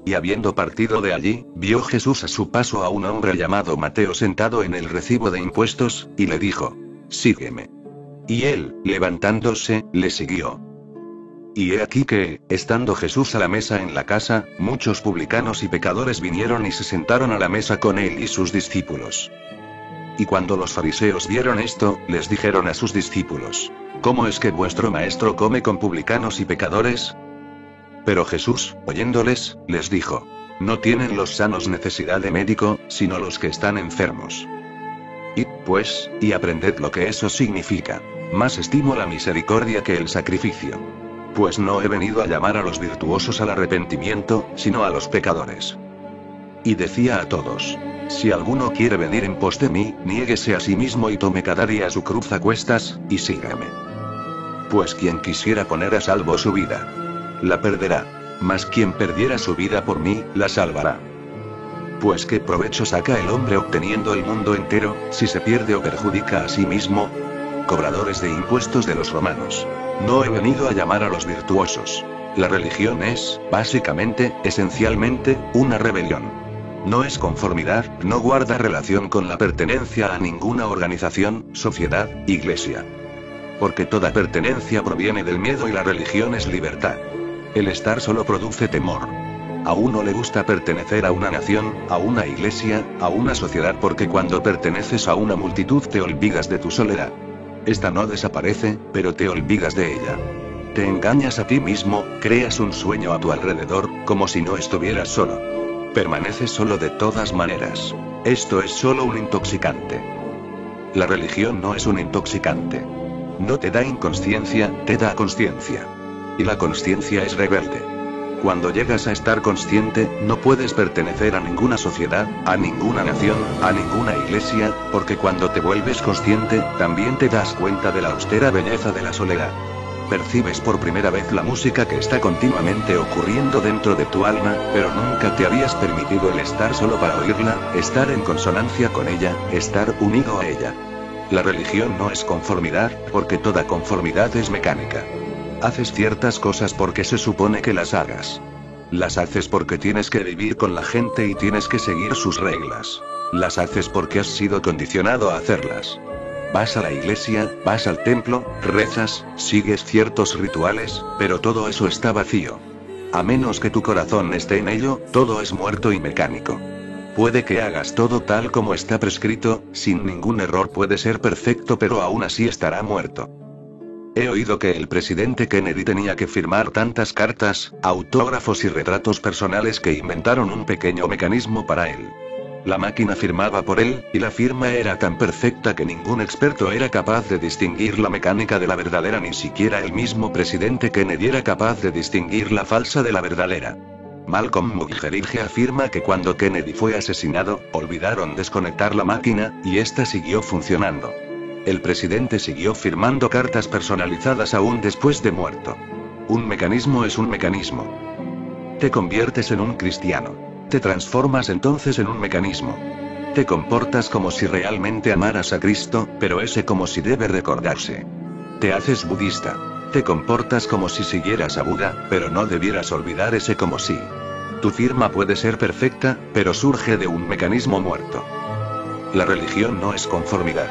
Y habiendo partido de allí, vio Jesús a su paso a un hombre llamado Mateo sentado en el recibo de impuestos, y le dijo: «Sígueme». Y él, levantándose, le siguió. Y he aquí que, estando Jesús a la mesa en la casa, muchos publicanos y pecadores vinieron y se sentaron a la mesa con él y sus discípulos. Y cuando los fariseos vieron esto, les dijeron a sus discípulos: «¿Cómo es que vuestro maestro come con publicanos y pecadores?». Pero Jesús, oyéndoles, les dijo: «No tienen los sanos necesidad de médico, sino los que están enfermos. Id, pues, y aprended lo que eso significa. Más estimo la misericordia que el sacrificio. Pues no he venido a llamar a los virtuosos al arrepentimiento, sino a los pecadores». Y decía a todos: «Si alguno quiere venir en pos de mí, niéguese a sí mismo y tome cada día su cruz a cuestas, y sígame. Pues quien quisiera poner a salvo su vida, la perderá. Mas quien perdiera su vida por mí, la salvará. Pues qué provecho saca el hombre obteniendo el mundo entero, si se pierde o perjudica a sí mismo. Cobradores de impuestos de los romanos. No he venido a llamar a los virtuosos». La religión es, básicamente, esencialmente, una rebelión. No es conformidad, no guarda relación con la pertenencia a ninguna organización, sociedad, iglesia. Porque toda pertenencia proviene del miedo y la religión es libertad. El estar solo produce temor. A uno le gusta pertenecer a una nación, a una iglesia, a una sociedad, porque cuando perteneces a una multitud te olvidas de tu soledad. Esta no desaparece, pero te olvidas de ella. Te engañas a ti mismo, creas un sueño a tu alrededor, como si no estuvieras solo. Permaneces solo de todas maneras. Esto es solo un intoxicante. La religión no es un intoxicante. No te da inconsciencia, te da consciencia. Y la consciencia es rebelde. Cuando llegas a estar consciente, no puedes pertenecer a ninguna sociedad, a ninguna nación, a ninguna iglesia, porque cuando te vuelves consciente, también te das cuenta de la austera belleza de la soledad. Percibes por primera vez la música que está continuamente ocurriendo dentro de tu alma, pero nunca te habías permitido el estar solo para oírla, estar en consonancia con ella, estar unido a ella. La religión no es conformidad, porque toda conformidad es mecánica. Haces ciertas cosas porque se supone que las hagas. Las haces porque tienes que vivir con la gente y tienes que seguir sus reglas. Las haces porque has sido condicionado a hacerlas. Vas a la iglesia, vas al templo, rezas, sigues ciertos rituales, pero todo eso está vacío. A menos que tu corazón esté en ello, todo es muerto y mecánico. Puede que hagas todo tal como está prescrito, sin ningún error, puede ser perfecto, pero aún así estará muerto. He oído que el presidente Kennedy tenía que firmar tantas cartas, autógrafos y retratos personales que inventaron un pequeño mecanismo para él. La máquina firmaba por él, y la firma era tan perfecta que ningún experto era capaz de distinguir la mecánica de la verdadera, ni siquiera el mismo presidente Kennedy era capaz de distinguir la falsa de la verdadera. Malcolm Muggeridge afirma que cuando Kennedy fue asesinado, olvidaron desconectar la máquina, y esta siguió funcionando. El presidente siguió firmando cartas personalizadas aún después de muerto. Un mecanismo es un mecanismo. Te conviertes en un cristiano. Te transformas entonces en un mecanismo. Te comportas como si realmente amaras a Cristo, pero ese como si debe recordarse. Te haces budista. Te comportas como si siguieras a Buda, pero no debieras olvidar ese como si. Tu firma puede ser perfecta, pero surge de un mecanismo muerto. La religión no es conformidad.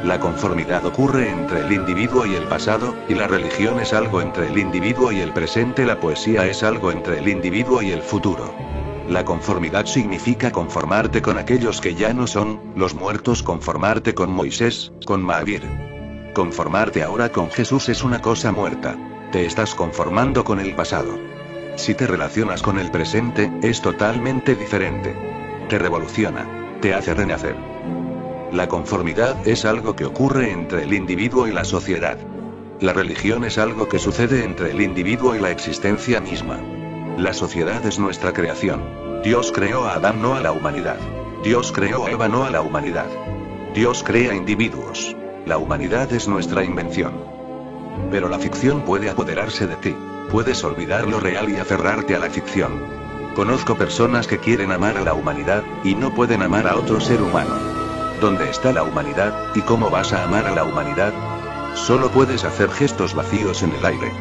La conformidad ocurre entre el individuo y el pasado, y la religión es algo entre el individuo y el presente. La poesía es algo entre el individuo y el futuro. La conformidad significa conformarte con aquellos que ya no son, los muertos, conformarte con Moisés, con Mahavir. Conformarte ahora con Jesús es una cosa muerta. Te estás conformando con el pasado. Si te relacionas con el presente, es totalmente diferente. Te revoluciona. Te hace renacer. La conformidad es algo que ocurre entre el individuo y la sociedad. La religión es algo que sucede entre el individuo y la existencia misma. La sociedad es nuestra creación. Dios creó a Adán, no a la humanidad. Dios creó a Eva, no a la humanidad. Dios crea individuos. La humanidad es nuestra invención. Pero la ficción puede apoderarse de ti. Puedes olvidar lo real y aferrarte a la ficción. Conozco personas que quieren amar a la humanidad, y no pueden amar a otro ser humano. ¿Dónde está la humanidad, y cómo vas a amar a la humanidad? Solo puedes hacer gestos vacíos en el aire.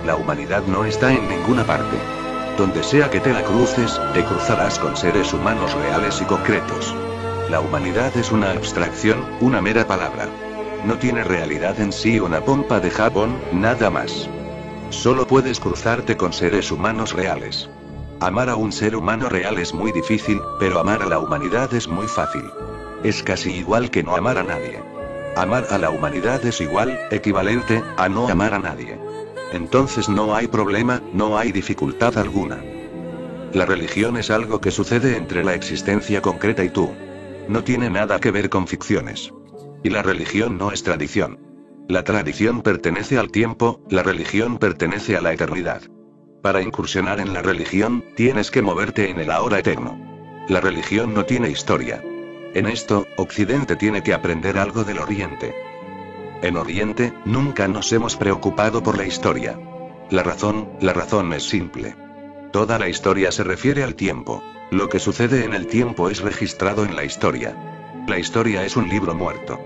La humanidad no está en ninguna parte. Donde sea que te la cruces, te cruzarás con seres humanos reales y concretos. La humanidad es una abstracción, una mera palabra. No tiene realidad en sí, una pompa de jabón, nada más. Solo puedes cruzarte con seres humanos reales. Amar a un ser humano real es muy difícil, pero amar a la humanidad es muy fácil. Es casi igual que no amar a nadie. Amar a la humanidad es igual, equivalente, a no amar a nadie. Entonces no hay problema, no hay dificultad alguna. La religión es algo que sucede entre la existencia concreta y tú. No tiene nada que ver con ficciones. Y la religión no es tradición. La tradición pertenece al tiempo, la religión pertenece a la eternidad. Para incursionar en la religión, tienes que moverte en el ahora eterno. La religión no tiene historia. En esto, Occidente tiene que aprender algo del Oriente. En Oriente, nunca nos hemos preocupado por la historia. La razón es simple. Toda la historia se refiere al tiempo. Lo que sucede en el tiempo es registrado en la historia. La historia es un libro muerto.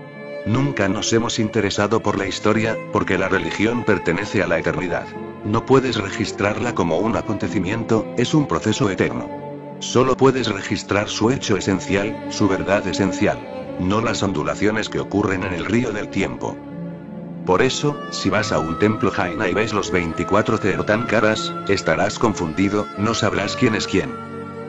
Nunca nos hemos interesado por la historia, porque la religión pertenece a la eternidad. No puedes registrarla como un acontecimiento, es un proceso eterno. Solo puedes registrar su hecho esencial, su verdad esencial. No las ondulaciones que ocurren en el río del tiempo. Por eso, si vas a un templo Jaina y ves los 24 Tirthankaras, estarás confundido, no sabrás quién es quién.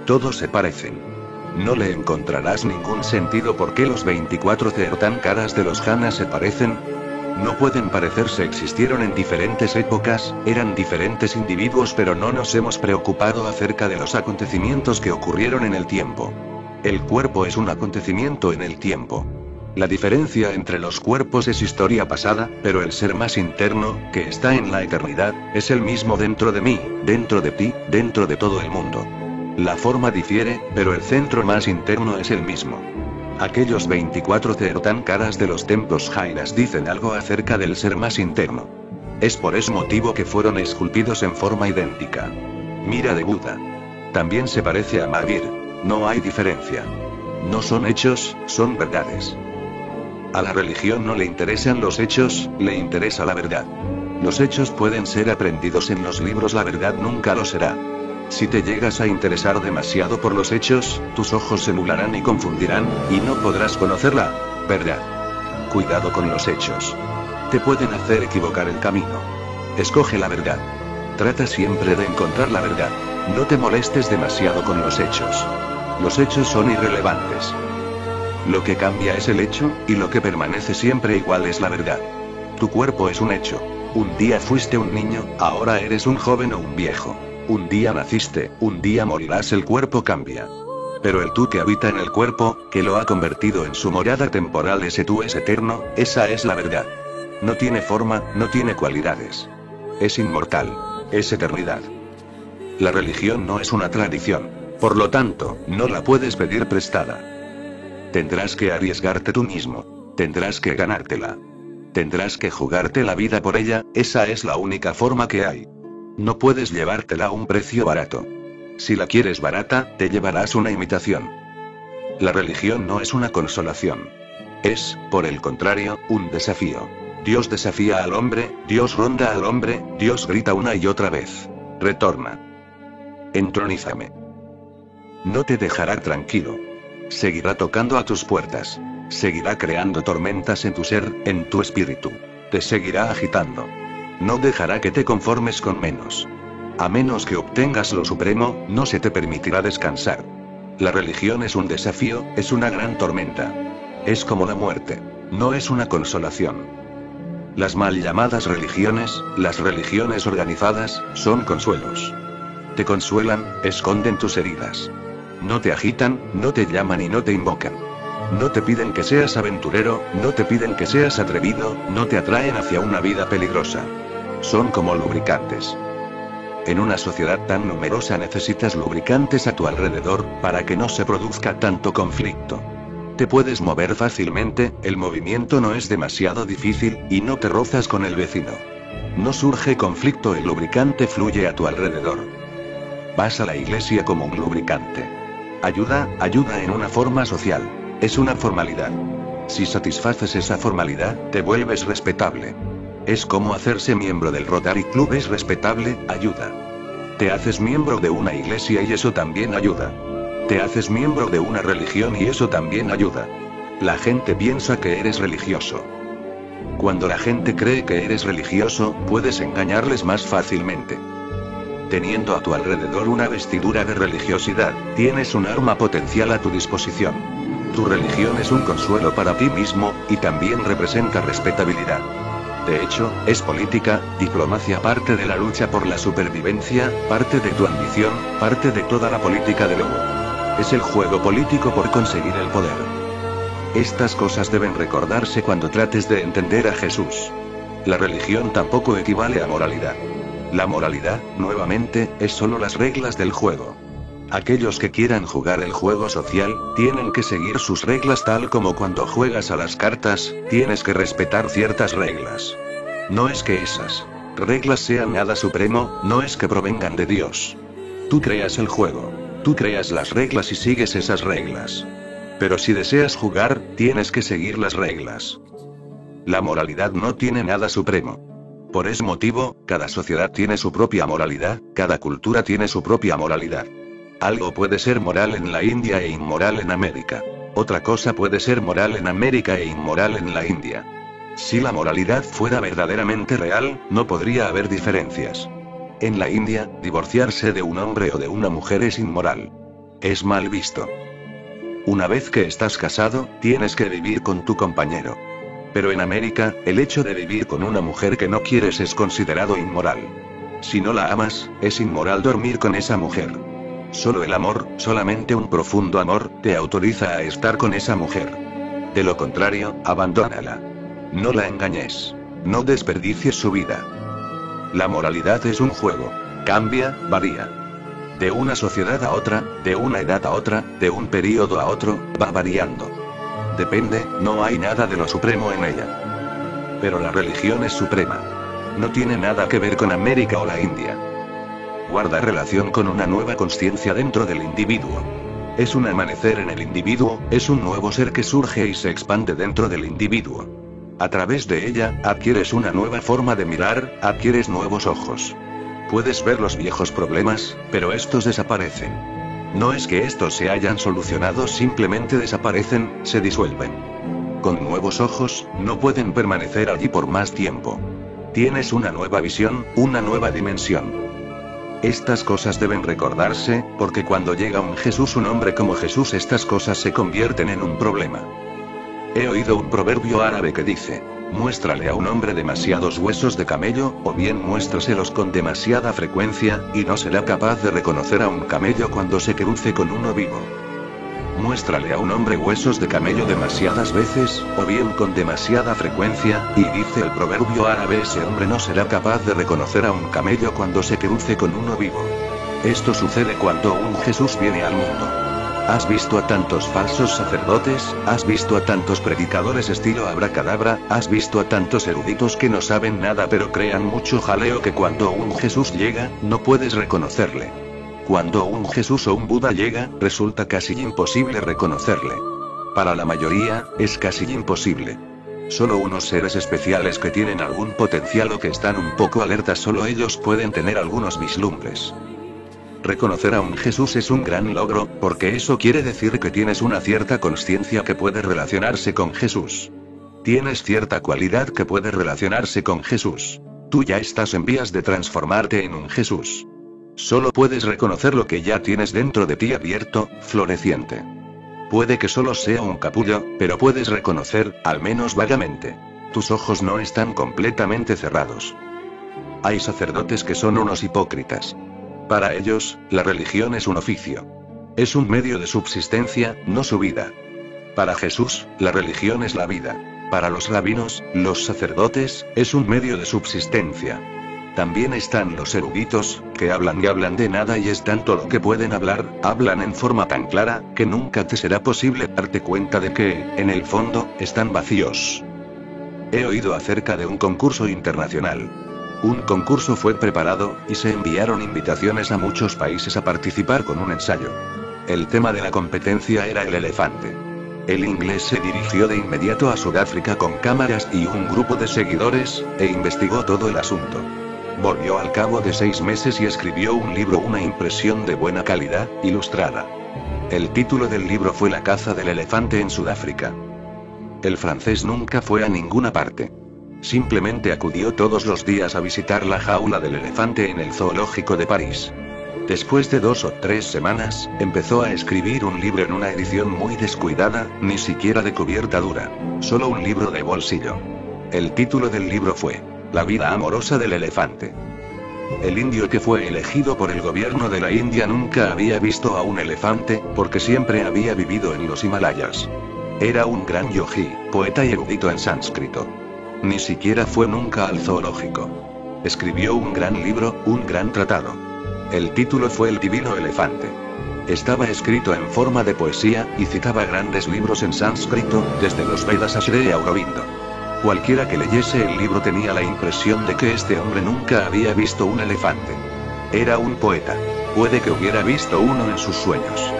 Todos se parecen. No le encontrarás ningún sentido por qué los 24 Tirthankaras de los Janas se parecen. No pueden parecerse, existieron en diferentes épocas, eran diferentes individuos, pero no nos hemos preocupado acerca de los acontecimientos que ocurrieron en el tiempo. El cuerpo es un acontecimiento en el tiempo. La diferencia entre los cuerpos es historia pasada, pero el ser más interno, que está en la eternidad, es el mismo dentro de mí, dentro de ti, dentro de todo el mundo. La forma difiere, pero el centro más interno es el mismo. Aquellos 24 Tirthankaras de los templos Jainas dicen algo acerca del ser más interno. Es por ese motivo que fueron esculpidos en forma idéntica. Mira de Buda. También se parece a Mahavir. No hay diferencia. No son hechos, son verdades. A la religión no le interesan los hechos, le interesa la verdad. Los hechos pueden ser aprendidos en los libros, la verdad nunca lo será. Si te llegas a interesar demasiado por los hechos, tus ojos se nublarán y confundirán, y no podrás conocer la verdad. Cuidado con los hechos. Te pueden hacer equivocar el camino. Escoge la verdad. Trata siempre de encontrar la verdad. No te molestes demasiado con los hechos. Los hechos son irrelevantes. Lo que cambia es el hecho, y lo que permanece siempre igual es la verdad. Tu cuerpo es un hecho. Un día fuiste un niño, ahora eres un joven o un viejo. Un día naciste, un día morirás, el cuerpo cambia. Pero el tú que habita en el cuerpo, que lo ha convertido en su morada temporal, ese tú es eterno, esa es la verdad. No tiene forma, no tiene cualidades. Es inmortal. Es eternidad. La religión no es una tradición. Por lo tanto, no la puedes pedir prestada. Tendrás que arriesgarte tú mismo. Tendrás que ganártela. Tendrás que jugarte la vida por ella, esa es la única forma que hay. No puedes llevártela a un precio barato. Si la quieres barata, te llevarás una imitación. La religión no es una consolación. Es, por el contrario, un desafío. Dios desafía al hombre, Dios ronda al hombre, Dios grita una y otra vez. Retorna. Entronízame. No te dejará tranquilo. Seguirá tocando a tus puertas. Seguirá creando tormentas en tu ser, en tu espíritu. Te seguirá agitando. No dejará que te conformes con menos. A menos que obtengas lo supremo, no se te permitirá descansar. La religión es un desafío, es una gran tormenta. Es como la muerte. No es una consolación. Las mal llamadas religiones, las religiones organizadas, son consuelos. Te consuelan, esconden tus heridas. No te agitan, no te llaman y no te invocan. No te piden que seas aventurero, no te piden que seas atrevido, no te atraen hacia una vida peligrosa. Son como lubricantes. En una sociedad tan numerosa necesitas lubricantes a tu alrededor, para que no se produzca tanto conflicto. Te puedes mover fácilmente, el movimiento no es demasiado difícil, y no te rozas con el vecino. No surge conflicto, el lubricante fluye a tu alrededor. Vas a la iglesia como un lubricante. Ayuda en una forma social. Es una formalidad. Si satisfaces esa formalidad, te vuelves respetable. Es como hacerse miembro del Rotary Club, es respetable, ayuda. Te haces miembro de una iglesia y eso también ayuda. Te haces miembro de una religión y eso también ayuda. La gente piensa que eres religioso. Cuando la gente cree que eres religioso, puedes engañarles más fácilmente. Teniendo a tu alrededor una vestidura de religiosidad, tienes un arma potencial a tu disposición. Tu religión es un consuelo para ti mismo, y también representa respetabilidad. De hecho, es política, diplomacia, parte de la lucha por la supervivencia, parte de tu ambición, parte de toda la política del ego. Es el juego político por conseguir el poder. Estas cosas deben recordarse cuando trates de entender a Jesús. La religión tampoco equivale a moralidad. La moralidad, nuevamente, es solo las reglas del juego. Aquellos que quieran jugar el juego social, tienen que seguir sus reglas tal como cuando juegas a las cartas, tienes que respetar ciertas reglas. No es que esas reglas sean nada supremo, no es que provengan de Dios. Tú creas el juego. Tú creas las reglas y sigues esas reglas. Pero si deseas jugar, tienes que seguir las reglas. La moralidad no tiene nada supremo. Por ese motivo, cada sociedad tiene su propia moralidad, cada cultura tiene su propia moralidad. Algo puede ser moral en la India e inmoral en América. Otra cosa puede ser moral en América e inmoral en la India. Si la moralidad fuera verdaderamente real, no podría haber diferencias. En la India, divorciarse de un hombre o de una mujer es inmoral. Es mal visto. Una vez que estás casado, tienes que vivir con tu compañero. Pero en América, el hecho de vivir con una mujer que no quieres es considerado inmoral. Si no la amas, es inmoral dormir con esa mujer. Solo el amor, solamente un profundo amor, te autoriza a estar con esa mujer. De lo contrario, abandónala. No la engañes. No desperdicies su vida. La moralidad es un juego. Cambia, varía. De una sociedad a otra, de una edad a otra, de un periodo a otro, va variando. Depende, no hay nada de lo supremo en ella. Pero la religión es suprema. No tiene nada que ver con América o la India. Guarda relación con una nueva conciencia dentro del individuo. Es un amanecer en el individuo, es un nuevo ser que surge y se expande dentro del individuo. A través de ella, adquieres una nueva forma de mirar, adquieres nuevos ojos. Puedes ver los viejos problemas, pero estos desaparecen. No es que estos se hayan solucionado, simplemente desaparecen, se disuelven. Con nuevos ojos, no pueden permanecer allí por más tiempo. Tienes una nueva visión, una nueva dimensión. Estas cosas deben recordarse, porque cuando llega un Jesús, un hombre como Jesús, estas cosas se convierten en un problema. He oído un proverbio árabe que dice: muéstrale a un hombre demasiados huesos de camello, o bien muéstraselos con demasiada frecuencia, y no será capaz de reconocer a un camello cuando se cruce con uno vivo. Muéstrale a un hombre huesos de camello demasiadas veces, o bien con demasiada frecuencia, y dice el proverbio árabe, ese hombre no será capaz de reconocer a un camello cuando se cruce con uno vivo. Esto sucede cuando un Jesús viene al mundo. ¿Has visto a tantos falsos sacerdotes? ¿Has visto a tantos predicadores estilo abracadabra? ¿Has visto a tantos eruditos que no saben nada pero crean mucho jaleo que cuando un Jesús llega, no puedes reconocerle? Cuando un Jesús o un Buda llega, resulta casi imposible reconocerle. Para la mayoría, es casi imposible. Solo unos seres especiales que tienen algún potencial o que están un poco alertas, solo ellos pueden tener algunos vislumbres. Reconocer a un Jesús es un gran logro, porque eso quiere decir que tienes una cierta conciencia que puede relacionarse con Jesús. Tienes cierta cualidad que puede relacionarse con Jesús. Tú ya estás en vías de transformarte en un Jesús. Solo puedes reconocer lo que ya tienes dentro de ti abierto, floreciente. Puede que solo sea un capullo, pero puedes reconocer, al menos vagamente. Tus ojos no están completamente cerrados. Hay sacerdotes que son unos hipócritas. Para ellos, la religión es un oficio. Es un medio de subsistencia, no su vida. Para Jesús, la religión es la vida. Para los rabinos, los sacerdotes, es un medio de subsistencia. También están los eruditos, que hablan y hablan de nada y es tanto lo que pueden hablar, hablan en forma tan clara, que nunca te será posible darte cuenta de que, en el fondo, están vacíos. He oído acerca de un concurso internacional. Un concurso fue preparado, y se enviaron invitaciones a muchos países a participar con un ensayo. El tema de la competencia era el elefante. El inglés se dirigió de inmediato a Sudáfrica con cámaras y un grupo de seguidores, e investigó todo el asunto. Volvió al cabo de 6 meses y escribió un libro, una impresión de buena calidad, ilustrada. El título del libro fue La caza del elefante en Sudáfrica. El francés nunca fue a ninguna parte. Simplemente acudió todos los días a visitar la jaula del elefante en el zoológico de París. Después de 2 o 3 semanas, empezó a escribir un libro en una edición muy descuidada, ni siquiera de cubierta dura. Solo un libro de bolsillo. El título del libro fue La vida amorosa del elefante. El indio que fue elegido por el gobierno de la India nunca había visto a un elefante, porque siempre había vivido en los Himalayas. Era un gran yogi, poeta y erudito en sánscrito. Ni siquiera fue nunca al zoológico. Escribió un gran libro, un gran tratado. El título fue El divino elefante. Estaba escrito en forma de poesía, y citaba grandes libros en sánscrito, desde los Vedas a Sri Aurobindo. Cualquiera que leyese el libro tenía la impresión de que este hombre nunca había visto un elefante. Era un poeta. Puede que hubiera visto uno en sus sueños.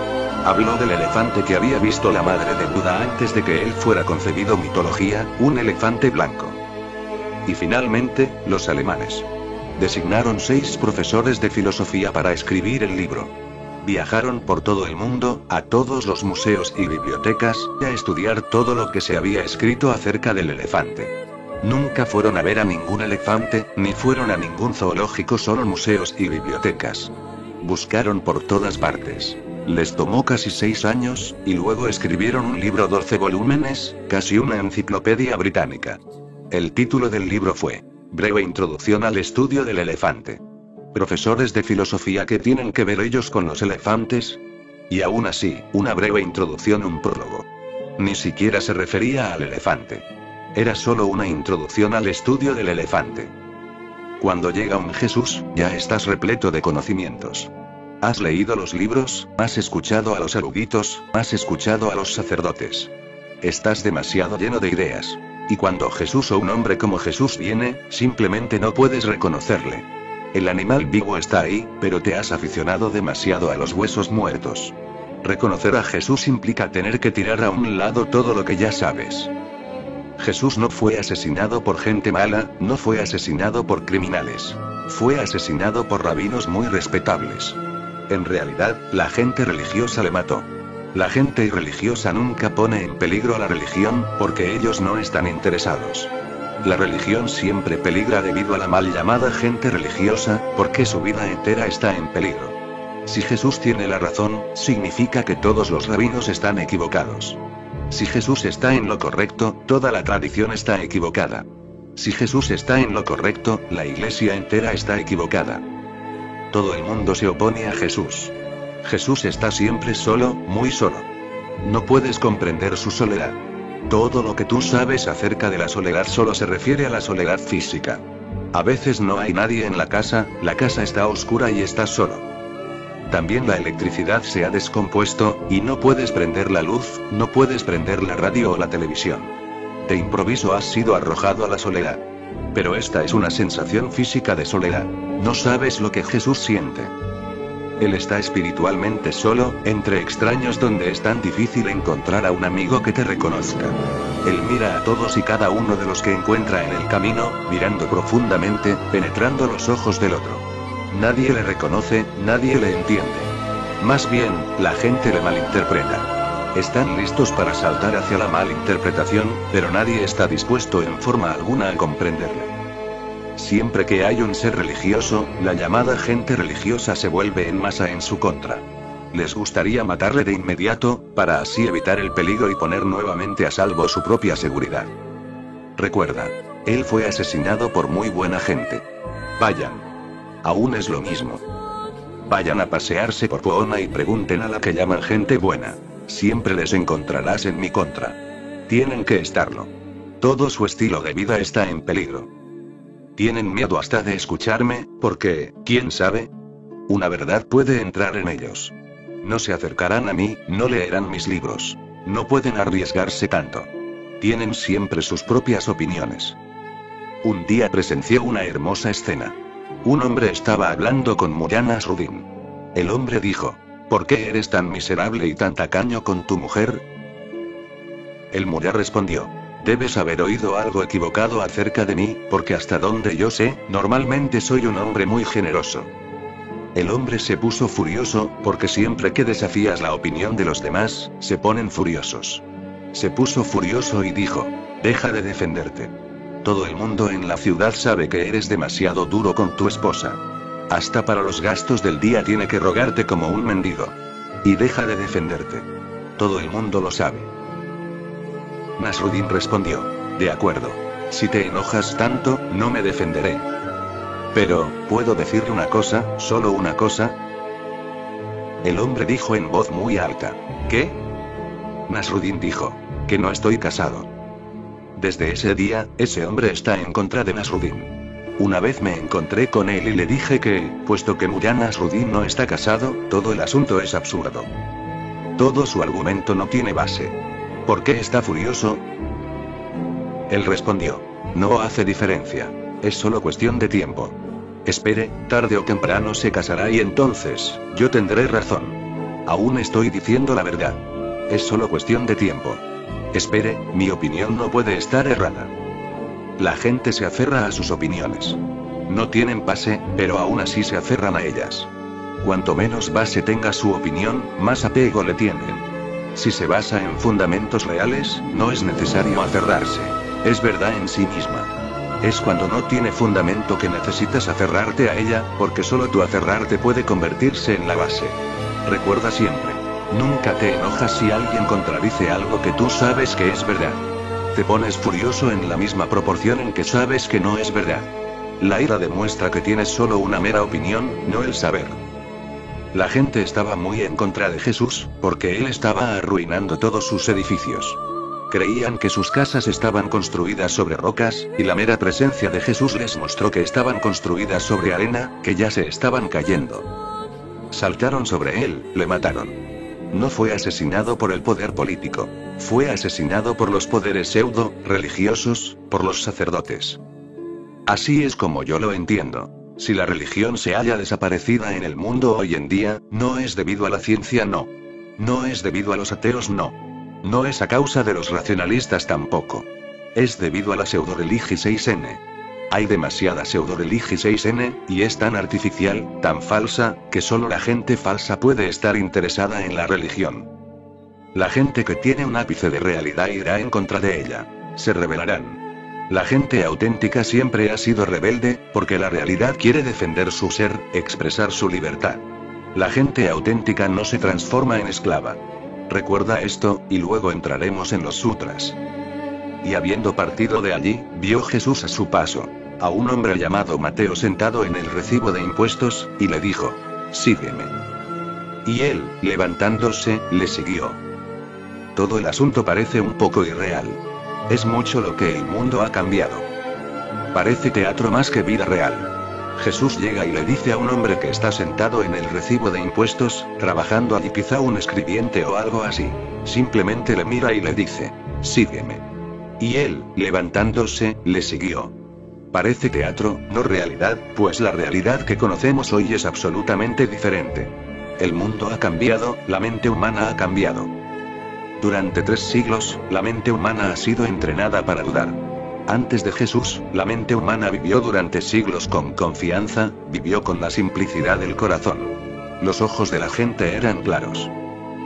Habló del elefante que había visto la madre de Buda antes de que él fuera concebido, mitología, un elefante blanco. Y finalmente, los alemanes designaron 6 profesores de filosofía para escribir el libro. Viajaron por todo el mundo, a todos los museos y bibliotecas, a estudiar todo lo que se había escrito acerca del elefante. Nunca fueron a ver a ningún elefante, ni fueron a ningún zoológico, solo museos y bibliotecas. Buscaron por todas partes. Les tomó casi 6 años, y luego escribieron un libro, 12 volúmenes, casi una enciclopedia británica. El título del libro fue Breve introducción al estudio del elefante. Profesores de filosofía, ¿qué tienen que ver ellos con los elefantes? Y aún así, una breve introducción, un prólogo. Ni siquiera se refería al elefante. Era solo una introducción al estudio del elefante. Cuando llega un Jesús, ya estás repleto de conocimientos. Has leído los libros, has escuchado a los eruditos, has escuchado a los sacerdotes. Estás demasiado lleno de ideas. Y cuando Jesús o un hombre como Jesús viene, simplemente no puedes reconocerle. El animal vivo está ahí, pero te has aficionado demasiado a los huesos muertos. Reconocer a Jesús implica tener que tirar a un lado todo lo que ya sabes. Jesús no fue asesinado por gente mala, no fue asesinado por criminales. Fue asesinado por rabinos muy respetables. En realidad, la gente religiosa le mató. La gente irreligiosa nunca pone en peligro a la religión, porque ellos no están interesados. La religión siempre peligra debido a la mal llamada gente religiosa, porque su vida entera está en peligro. Si Jesús tiene la razón, significa que todos los rabinos están equivocados. Si Jesús está en lo correcto, toda la tradición está equivocada. Si Jesús está en lo correcto, la iglesia entera está equivocada. Todo el mundo se opone a Jesús. Jesús está siempre solo, muy solo. No puedes comprender su soledad. Todo lo que tú sabes acerca de la soledad solo se refiere a la soledad física. A veces no hay nadie en la casa está oscura y estás solo. También la electricidad se ha descompuesto, y no puedes prender la luz, no puedes prender la radio o la televisión. De improviso has sido arrojado a la soledad. Pero esta es una sensación física de soledad. No sabes lo que Jesús siente. Él está espiritualmente solo, entre extraños donde es tan difícil encontrar a un amigo que te reconozca. Él mira a todos y cada uno de los que encuentra en el camino, mirando profundamente, penetrando los ojos del otro. Nadie le reconoce, nadie le entiende. Más bien, la gente le malinterpreta. Están listos para saltar hacia la malinterpretación, pero nadie está dispuesto en forma alguna a comprenderle. Siempre que hay un ser religioso, la llamada gente religiosa se vuelve en masa en su contra. Les gustaría matarle de inmediato, para así evitar el peligro y poner nuevamente a salvo su propia seguridad. Recuerda, él fue asesinado por muy buena gente. Vayan. Aún es lo mismo. Vayan a pasearse por Poona y pregunten a la que llaman gente buena. Siempre les encontrarás en mi contra. Tienen que estarlo. Todo su estilo de vida está en peligro. Tienen miedo hasta de escucharme, porque, ¿quién sabe? Una verdad puede entrar en ellos. No se acercarán a mí, no leerán mis libros. No pueden arriesgarse tanto. Tienen siempre sus propias opiniones. Un día presencié una hermosa escena. Un hombre estaba hablando con Mullah Nasruddin. El hombre dijo: ¿por qué eres tan miserable y tan tacaño con tu mujer? El mullah respondió: Debes haber oído algo equivocado acerca de mí, porque hasta donde yo sé, normalmente soy un hombre muy generoso. El hombre se puso furioso, porque siempre que desafías la opinión de los demás, se ponen furiosos. Se puso furioso y dijo: deja de defenderte. Todo el mundo en la ciudad sabe que eres demasiado duro con tu esposa. Hasta para los gastos del día tiene que rogarte como un mendigo. Y deja de defenderte. Todo el mundo lo sabe. Nasruddin respondió: de acuerdo. Si te enojas tanto, no me defenderé. Pero, ¿puedo decirle una cosa, solo una cosa? El hombre dijo en voz muy alta: ¿qué? Nasruddin dijo: que no estoy casado. Desde ese día, ese hombre está en contra de Nasruddin. Una vez me encontré con él y le dije que, puesto que Mullah Nasruddin no está casado, todo el asunto es absurdo. Todo su argumento no tiene base. ¿Por qué está furioso? Él respondió: no hace diferencia. Es solo cuestión de tiempo. Espere, tarde o temprano se casará y entonces, yo tendré razón. Aún estoy diciendo la verdad. Es solo cuestión de tiempo. Espere, mi opinión no puede estar errada. La gente se aferra a sus opiniones. No tienen base, pero aún así se aferran a ellas. Cuanto menos base tenga su opinión, más apego le tienen. Si se basa en fundamentos reales, no es necesario aferrarse. Es verdad en sí misma. Es cuando no tiene fundamento que necesitas aferrarte a ella, porque solo tu aferrarte puede convertirse en la base. Recuerda siempre: nunca te enojas si alguien contradice algo que tú sabes que es verdad. Te pones furioso en la misma proporción en que sabes que no es verdad. La ira demuestra que tienes solo una mera opinión, no el saber. La gente estaba muy en contra de Jesús, porque él estaba arruinando todos sus edificios. Creían que sus casas estaban construidas sobre rocas, y la mera presencia de Jesús les mostró que estaban construidas sobre arena, que ya se estaban cayendo. Saltaron sobre él, le mataron. No fue asesinado por el poder político. Fue asesinado por los poderes pseudo-religiosos, por los sacerdotes. Así es como yo lo entiendo. Si la religión se halla desaparecida en el mundo hoy en día, no es debido a la ciencia, no. No es debido a los ateos, no. No es a causa de los racionalistas tampoco. Es debido a la pseudo-religión 6N. Hay demasiada pseudo-religión 6N, y es tan artificial, tan falsa, que solo la gente falsa puede estar interesada en la religión. La gente que tiene un ápice de realidad irá en contra de ella. Se rebelarán. La gente auténtica siempre ha sido rebelde, porque la realidad quiere defender su ser, expresar su libertad. La gente auténtica no se transforma en esclava. Recuerda esto, y luego entraremos en los sutras. Y habiendo partido de allí, vio Jesús a su paso a un hombre llamado Mateo sentado en el recibo de impuestos, y le dijo: sígueme. Y él, levantándose, le siguió. Todo el asunto parece un poco irreal. Es mucho lo que el mundo ha cambiado. Parece teatro más que vida real. Jesús llega y le dice a un hombre que está sentado en el recibo de impuestos, trabajando allí, quizá un escribiente o algo así. Simplemente le mira y le dice: sígueme. Y él, levantándose, le siguió. Parece teatro, no realidad, pues la realidad que conocemos hoy es absolutamente diferente. El mundo ha cambiado, la mente humana ha cambiado. Durante 3 siglos, la mente humana ha sido entrenada para dudar. Antes de Jesús, la mente humana vivió durante siglos con confianza, vivió con la simplicidad del corazón. Los ojos de la gente eran claros.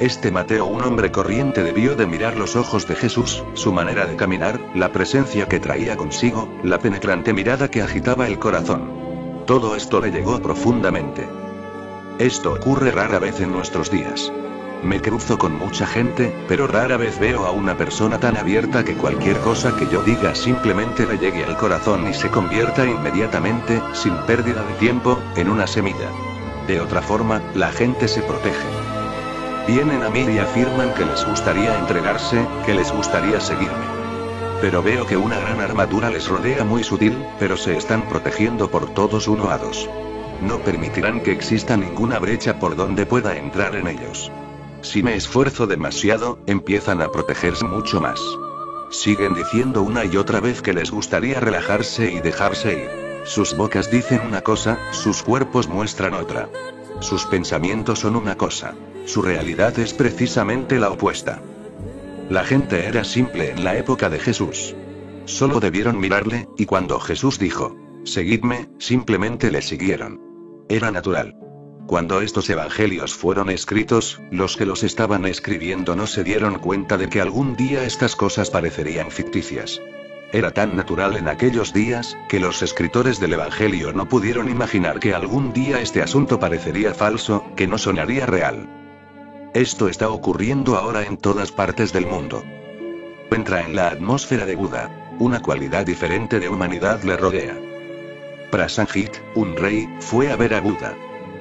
Este Mateo, un hombre corriente, debió de mirar los ojos de Jesús, su manera de caminar, la presencia que traía consigo, la penetrante mirada que agitaba el corazón. Todo esto le llegó profundamente. Esto ocurre rara vez en nuestros días. Me cruzo con mucha gente, pero rara vez veo a una persona tan abierta que cualquier cosa que yo diga simplemente le llegue al corazón y se convierta inmediatamente, sin pérdida de tiempo, en una semilla. De otra forma, la gente se protege. Vienen a mí y afirman que les gustaría entregarse, que les gustaría seguirme. Pero veo que una gran armadura les rodea muy sutil, pero se están protegiendo por todos uno a dos. No permitirán que exista ninguna brecha por donde pueda entrar en ellos. Si me esfuerzo demasiado, empiezan a protegerse mucho más. Siguen diciendo una y otra vez que les gustaría relajarse y dejarse ir. Sus bocas dicen una cosa, sus cuerpos muestran otra. Sus pensamientos son una cosa. Su realidad es precisamente la opuesta. La gente era simple en la época de Jesús. Solo debieron mirarle, y cuando Jesús dijo, seguidme, simplemente le siguieron. Era natural. Cuando estos evangelios fueron escritos, los que los estaban escribiendo no se dieron cuenta de que algún día estas cosas parecerían ficticias. Era tan natural en aquellos días, que los escritores del evangelio no pudieron imaginar que algún día este asunto parecería falso, que no sonaría real. Esto está ocurriendo ahora en todas partes del mundo. Entra en la atmósfera de Buda. Una cualidad diferente de humanidad le rodea. Prasanjit, un rey, fue a ver a Buda.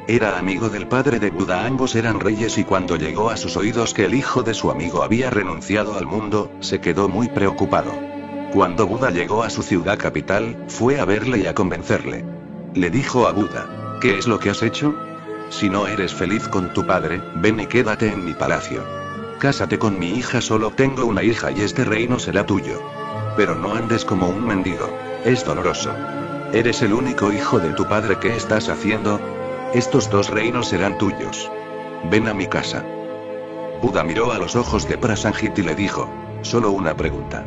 Era amigo del padre de Buda, ambos eran reyes, y cuando llegó a sus oídos que el hijo de su amigo había renunciado al mundo, se quedó muy preocupado. Cuando Buda llegó a su ciudad capital, fue a verle y a convencerle. Le dijo a Buda, ¿qué es lo que has hecho? Si no eres feliz con tu padre, ven y quédate en mi palacio. Cásate con mi hija, solo tengo una hija y este reino será tuyo. Pero no andes como un mendigo, es doloroso. Eres el único hijo de tu padre, ¿qué estás haciendo? Estos 2 reinos serán tuyos. Ven a mi casa. Buda miró a los ojos de Prasanjit y le dijo, solo una pregunta.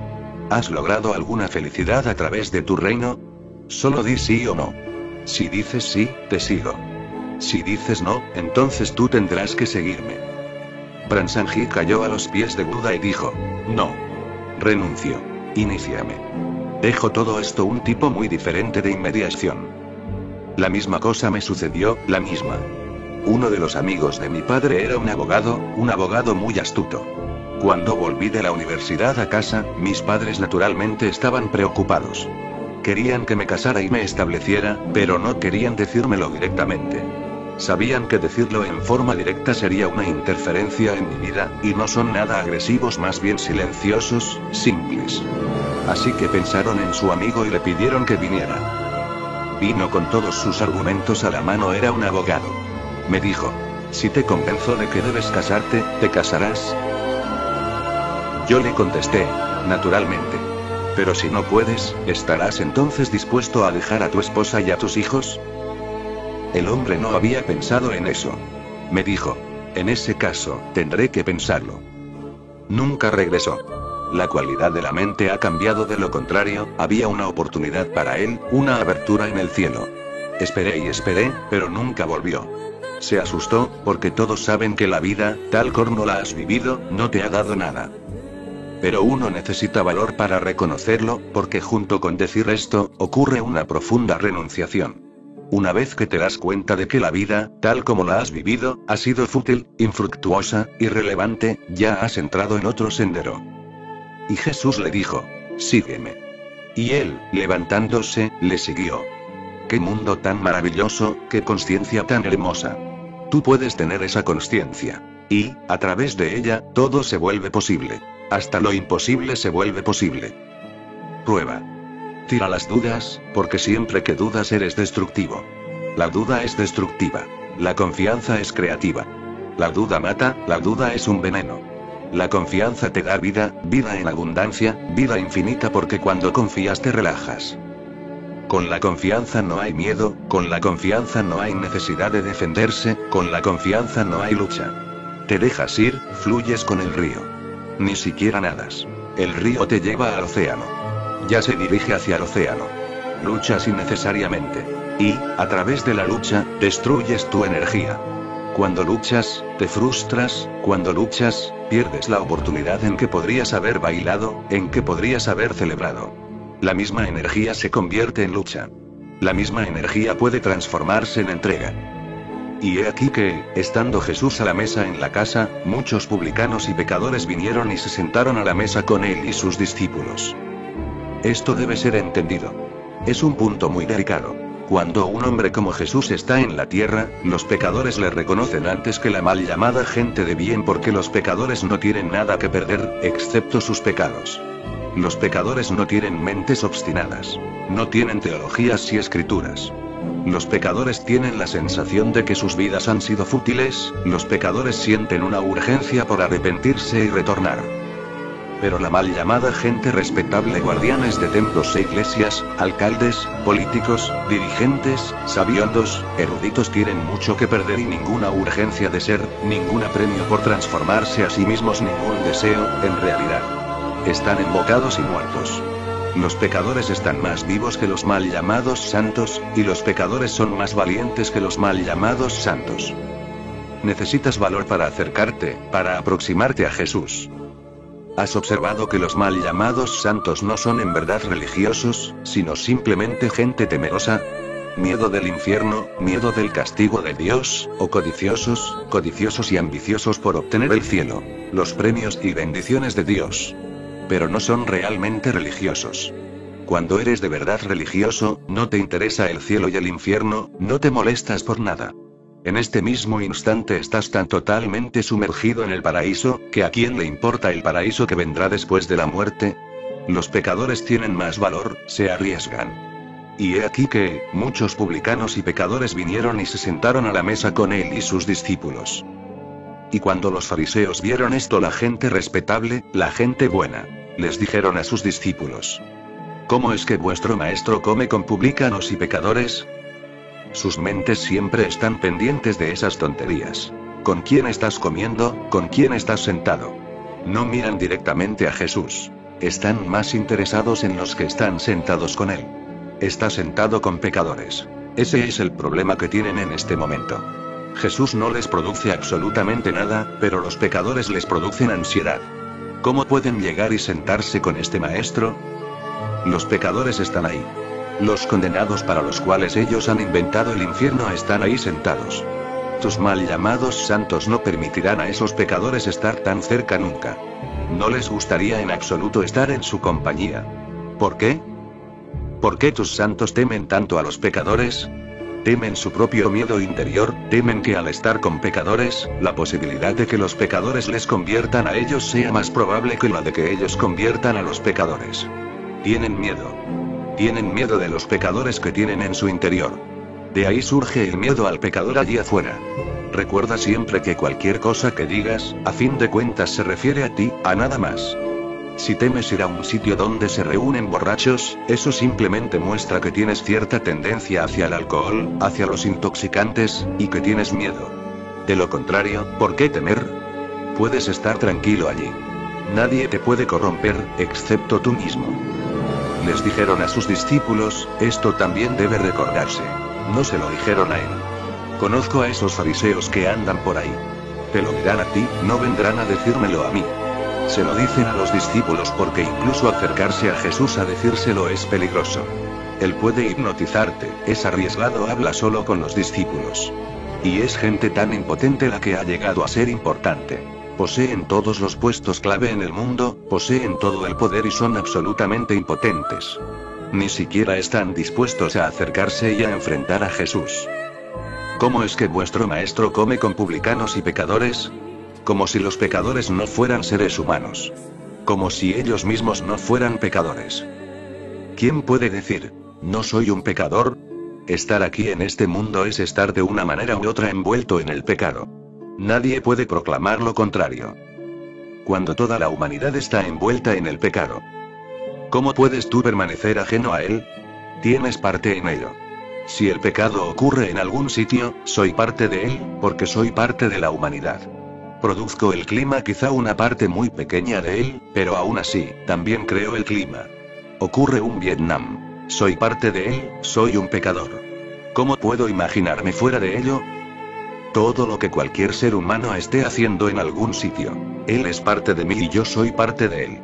¿Has logrado alguna felicidad a través de tu reino? Solo di sí o no. Si dices sí, te sigo. Si dices no, entonces tú tendrás que seguirme. Prasanjit cayó a los pies de Buda y dijo, no. Renuncio. Iníciame. Dejo todo esto, un tipo muy diferente de inmediación. La misma cosa me sucedió, la misma. Uno de los amigos de mi padre era un abogado muy astuto. Cuando volví de la universidad a casa, mis padres naturalmente estaban preocupados. Querían que me casara y me estableciera, pero no querían decírmelo directamente. Sabían que decirlo en forma directa sería una interferencia en mi vida, y no son nada agresivos, más bien silenciosos, simples. Así que pensaron en su amigo y le pidieron que viniera. Vino con todos sus argumentos a la mano, era un abogado. Me dijo, si te convenzo de que debes casarte, ¿te casarás? Yo le contesté, naturalmente. Pero si no puedes, ¿estarás entonces dispuesto a dejar a tu esposa y a tus hijos? El hombre no había pensado en eso. Me dijo, en ese caso, tendré que pensarlo. Nunca regresó. La cualidad de la mente ha cambiado, de lo contrario, había una oportunidad para él, una abertura en el cielo. Esperé y esperé, pero nunca volvió. Se asustó, porque todos saben que la vida, tal como la has vivido, no te ha dado nada. Pero uno necesita valor para reconocerlo, porque junto con decir esto, ocurre una profunda renunciación. Una vez que te das cuenta de que la vida, tal como la has vivido, ha sido fútil, infructuosa, irrelevante, ya has entrado en otro sendero. Y Jesús le dijo, sígueme. Y él, levantándose, le siguió. ¡Qué mundo tan maravilloso, qué consciencia tan hermosa! Tú puedes tener esa consciencia. Y, a través de ella, todo se vuelve posible. Hasta lo imposible se vuelve posible. Prueba. Tira las dudas, porque siempre que dudas eres destructivo. La duda es destructiva. La confianza es creativa. La duda mata, la duda es un veneno. La confianza te da vida, vida en abundancia, vida infinita, porque cuando confías te relajas. Con la confianza no hay miedo, con la confianza no hay necesidad de defenderse, con la confianza no hay lucha. Te dejas ir, fluyes con el río. Ni siquiera nadas. El río te lleva al océano. Ya se dirige hacia el océano. Luchas innecesariamente. Y, a través de la lucha, destruyes tu energía. Cuando luchas, te frustras, cuando luchas, pierdes la oportunidad en que podrías haber bailado, en que podrías haber celebrado. La misma energía se convierte en lucha. La misma energía puede transformarse en entrega. Y he aquí que, estando Jesús a la mesa en la casa, muchos publicanos y pecadores vinieron y se sentaron a la mesa con él y sus discípulos. Esto debe ser entendido. Es un punto muy delicado. Cuando un hombre como Jesús está en la tierra, los pecadores le reconocen antes que la mal llamada gente de bien, porque los pecadores no tienen nada que perder, excepto sus pecados. Los pecadores no tienen mentes obstinadas. No tienen teologías y escrituras. Los pecadores tienen la sensación de que sus vidas han sido fútiles, los pecadores sienten una urgencia por arrepentirse y retornar. Pero la mal llamada gente respetable, guardianes de templos e iglesias, alcaldes, políticos, dirigentes, sabiondos, eruditos, tienen mucho que perder y ninguna urgencia de ser, ningún apremio por transformarse a sí mismos, ningún deseo, en realidad. Están embocados y muertos. Los pecadores están más vivos que los mal llamados santos, y los pecadores son más valientes que los mal llamados santos. Necesitas valor para acercarte, para aproximarte a Jesús. ¿Has observado que los mal llamados santos no son en verdad religiosos, sino simplemente gente temerosa? Miedo del infierno, miedo del castigo de Dios, o codiciosos y ambiciosos por obtener el cielo, los premios y bendiciones de Dios. Pero no son realmente religiosos. Cuando eres de verdad religioso, no te interesa el cielo y el infierno, no te molestas por nada. En este mismo instante estás tan totalmente sumergido en el paraíso, que ¿a quién le importa el paraíso que vendrá después de la muerte? Los pecadores tienen más valor, se arriesgan. Y he aquí que, muchos publicanos y pecadores vinieron y se sentaron a la mesa con él y sus discípulos. Y cuando los fariseos vieron esto, la gente respetable, la gente buena, les dijeron a sus discípulos: ¿cómo es que vuestro maestro come con publicanos y pecadores? Sus mentes siempre están pendientes de esas tonterías. ¿Con quién estás comiendo? ¿Con quién estás sentado? No miran directamente a Jesús. Están más interesados en los que están sentados con él. Está sentado con pecadores. Ese es el problema que tienen en este momento. Jesús no les produce absolutamente nada, pero los pecadores les producen ansiedad. ¿Cómo pueden llegar y sentarse con este maestro? Los pecadores están ahí. Los condenados para los cuales ellos han inventado el infierno están ahí sentados. Tus mal llamados santos no permitirán a esos pecadores estar tan cerca nunca. No les gustaría en absoluto estar en su compañía. ¿Por qué? ¿Por qué tus santos temen tanto a los pecadores? Temen su propio miedo interior, temen que al estar con pecadores, la posibilidad de que los pecadores les conviertan a ellos sea más probable que la de que ellos conviertan a los pecadores. Tienen miedo. Tienen miedo de los pecadores que tienen en su interior. De ahí surge el miedo al pecador allí afuera. Recuerda siempre que cualquier cosa que digas, a fin de cuentas se refiere a ti, a nada más. Si temes ir a un sitio donde se reúnen borrachos, eso simplemente muestra que tienes cierta tendencia hacia el alcohol, hacia los intoxicantes, y que tienes miedo. De lo contrario, ¿por qué temer? Puedes estar tranquilo allí. Nadie te puede corromper, excepto tú mismo. Les dijeron a sus discípulos: esto también debe recordarse. No se lo dijeron a él. Conozco a esos fariseos que andan por ahí. Te lo dirán a ti, no vendrán a decírmelo a mí. Se lo dicen a los discípulos porque incluso acercarse a Jesús a decírselo es peligroso. Él puede hipnotizarte, es arriesgado, habla solo con los discípulos. Y es gente tan impotente la que ha llegado a ser importante. Poseen todos los puestos clave en el mundo, poseen todo el poder y son absolutamente impotentes. Ni siquiera están dispuestos a acercarse y a enfrentar a Jesús. ¿Cómo es que vuestro maestro come con publicanos y pecadores? Como si los pecadores no fueran seres humanos. Como si ellos mismos no fueran pecadores. ¿Quién puede decir: no soy un pecador? Estar aquí en este mundo es estar de una manera u otra envuelto en el pecado. Nadie puede proclamar lo contrario. Cuando toda la humanidad está envuelta en el pecado, ¿cómo puedes tú permanecer ajeno a él? Tienes parte en ello. Si el pecado ocurre en algún sitio, soy parte de él, porque soy parte de la humanidad. Produzco el clima, quizá una parte muy pequeña de él, pero aún así, también creo el clima. Ocurre un Vietnam. Soy parte de él, soy un pecador. ¿Cómo puedo imaginarme fuera de ello? Todo lo que cualquier ser humano esté haciendo en algún sitio, él es parte de mí y yo soy parte de él.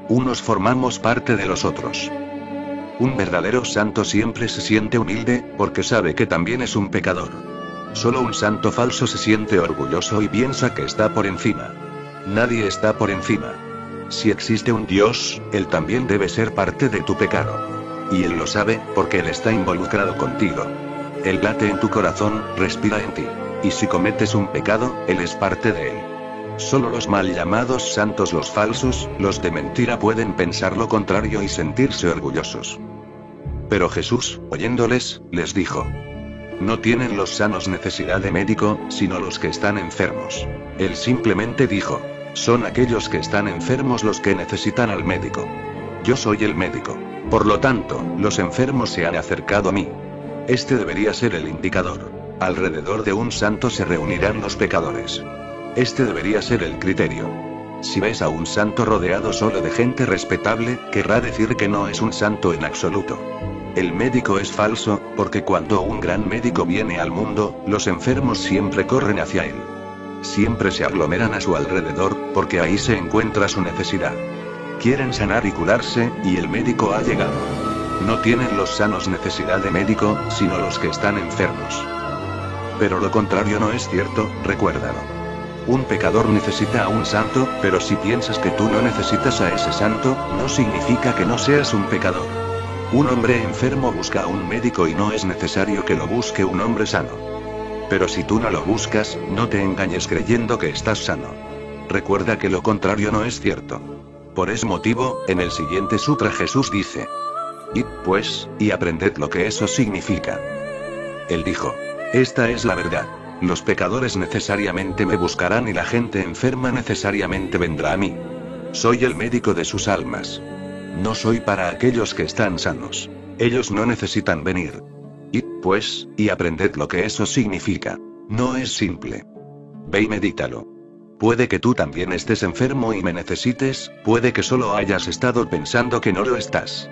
Unos formamos parte de los otros. Un verdadero santo siempre se siente humilde, porque sabe que también es un pecador. Solo un santo falso se siente orgulloso y piensa que está por encima. Nadie está por encima. Si existe un Dios, Él también debe ser parte de tu pecado. Y Él lo sabe, porque Él está involucrado contigo. Él late en tu corazón, respira en ti. Y si cometes un pecado, Él es parte de él. Solo los mal llamados santos, los falsos, los de mentira, pueden pensar lo contrario y sentirse orgullosos. Pero Jesús, oyéndoles, les dijo: no tienen los sanos necesidad de médico, sino los que están enfermos. Él simplemente dijo: Son aquellos que están enfermos los que necesitan al médico. Yo soy el médico. Por lo tanto, los enfermos se han acercado a mí. Este debería ser el indicador. Alrededor de un santo se reunirán los pecadores. Este debería ser el criterio. Si ves a un santo rodeado solo de gente respetable, querrá decir que no es un santo en absoluto. El médico es falso, porque cuando un gran médico viene al mundo, los enfermos siempre corren hacia él. Siempre se aglomeran a su alrededor, porque ahí se encuentra su necesidad. Quieren sanar y curarse, y el médico ha llegado. No tienen los sanos necesidad de médico, sino los que están enfermos. Pero lo contrario no es cierto, recuérdalo. Un pecador necesita a un santo, pero si piensas que tú no necesitas a ese santo, no significa que no seas un pecador. Un hombre enfermo busca a un médico y no es necesario que lo busque un hombre sano. Pero si tú no lo buscas, no te engañes creyendo que estás sano. Recuerda que lo contrario no es cierto. Por ese motivo, en el siguiente sutra Jesús dice: id, pues, y aprended lo que eso significa. Él dijo: esta es la verdad. Los pecadores necesariamente me buscarán y la gente enferma necesariamente vendrá a mí. Soy el médico de sus almas. No soy para aquellos que están sanos. Ellos no necesitan venir. Id, pues, y aprended lo que eso significa. No es simple. Ve y medítalo. Puede que tú también estés enfermo y me necesites, puede que solo hayas estado pensando que no lo estás.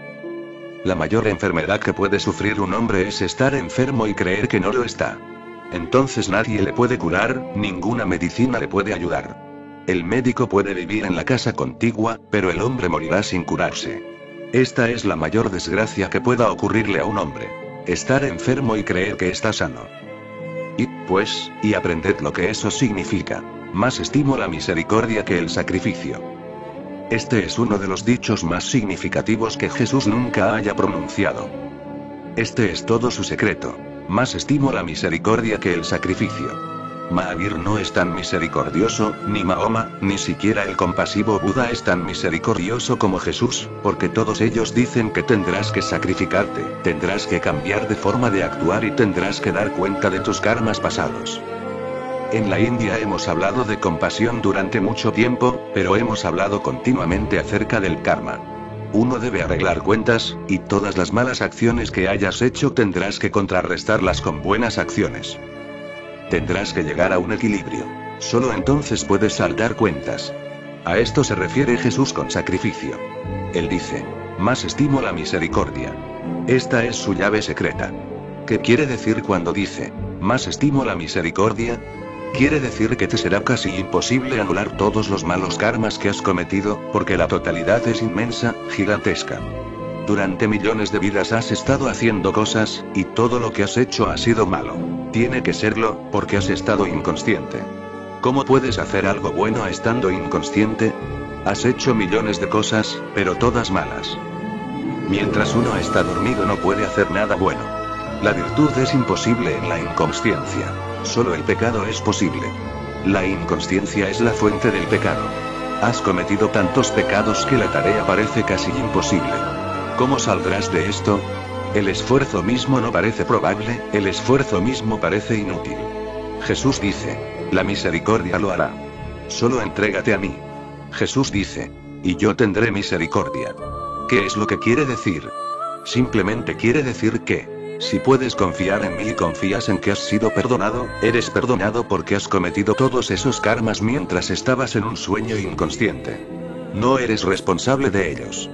La mayor enfermedad que puede sufrir un hombre es estar enfermo y creer que no lo está. Entonces nadie le puede curar, ninguna medicina le puede ayudar. El médico puede vivir en la casa contigua, pero el hombre morirá sin curarse. Esta es la mayor desgracia que pueda ocurrirle a un hombre. Estar enfermo y creer que está sano. Id, pues, y aprended lo que eso significa. Más estimo la misericordia que el sacrificio. Este es uno de los dichos más significativos que Jesús nunca haya pronunciado. Este es todo su secreto. Más estimo la misericordia que el sacrificio. Mahavir no es tan misericordioso, ni Mahoma, ni siquiera el compasivo Buda es tan misericordioso como Jesús, porque todos ellos dicen que tendrás que sacrificarte, tendrás que cambiar de forma de actuar y tendrás que dar cuenta de tus karmas pasados. En la India hemos hablado de compasión durante mucho tiempo, pero hemos hablado continuamente acerca del karma. Uno debe arreglar cuentas, y todas las malas acciones que hayas hecho tendrás que contrarrestarlas con buenas acciones. Tendrás que llegar a un equilibrio. Solo entonces puedes saldar cuentas. A esto se refiere Jesús con sacrificio. Él dice: más estimo la misericordia. Esta es su llave secreta. ¿Qué quiere decir cuando dice: más estimo la misericordia? Quiere decir que te será casi imposible anular todos los malos karmas que has cometido, porque la totalidad es inmensa, gigantesca. Durante millones de vidas has estado haciendo cosas, y todo lo que has hecho ha sido malo. Tiene que serlo, porque has estado inconsciente. ¿Cómo puedes hacer algo bueno estando inconsciente? Has hecho millones de cosas, pero todas malas. Mientras uno está dormido no puede hacer nada bueno. La virtud es imposible en la inconsciencia. Solo el pecado es posible. La inconsciencia es la fuente del pecado. Has cometido tantos pecados que la tarea parece casi imposible. ¿Cómo saldrás de esto? El esfuerzo mismo no parece probable, el esfuerzo mismo parece inútil. Jesús dice: la misericordia lo hará. Solo entrégate a mí. Jesús dice: y yo tendré misericordia. ¿Qué es lo que quiere decir? Simplemente quiere decir que, si puedes confiar en mí y confías en que has sido perdonado, eres perdonado porque has cometido todos esos karmas mientras estabas en un sueño inconsciente. No eres responsable de ellos.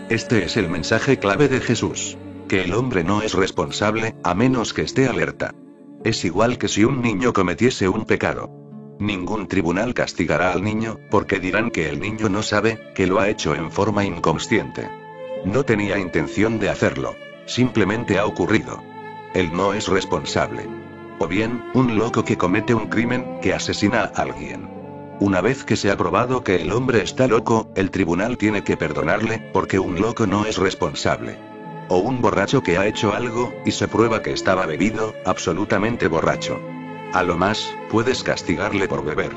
Este es el mensaje clave de Jesús. Que el hombre no es responsable, a menos que esté alerta. Es igual que si un niño cometiese un pecado. Ningún tribunal castigará al niño, porque dirán que el niño no sabe, que lo ha hecho en forma inconsciente. No tenía intención de hacerlo. Simplemente ha ocurrido. Él no es responsable. O bien, un loco que comete un crimen, que asesina a alguien. Una vez que se ha probado que el hombre está loco, el tribunal tiene que perdonarle, porque un loco no es responsable. O un borracho que ha hecho algo, y se prueba que estaba bebido, absolutamente borracho. A lo más, puedes castigarle por beber.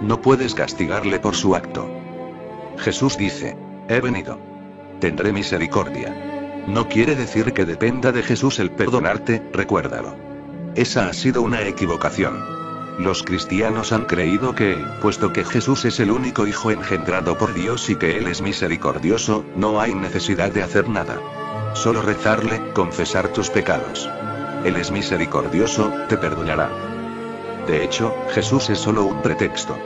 No puedes castigarle por su acto. Jesús dice: he venido. Tendré misericordia. No quiere decir que dependa de Jesús el perdonarte, recuérdalo. Esa ha sido una equivocación. Los cristianos han creído que, puesto que Jesús es el único Hijo engendrado por Dios y que Él es misericordioso, no hay necesidad de hacer nada. Solo rezarle, confesar tus pecados. Él es misericordioso, te perdonará. De hecho, Jesús es solo un pretexto.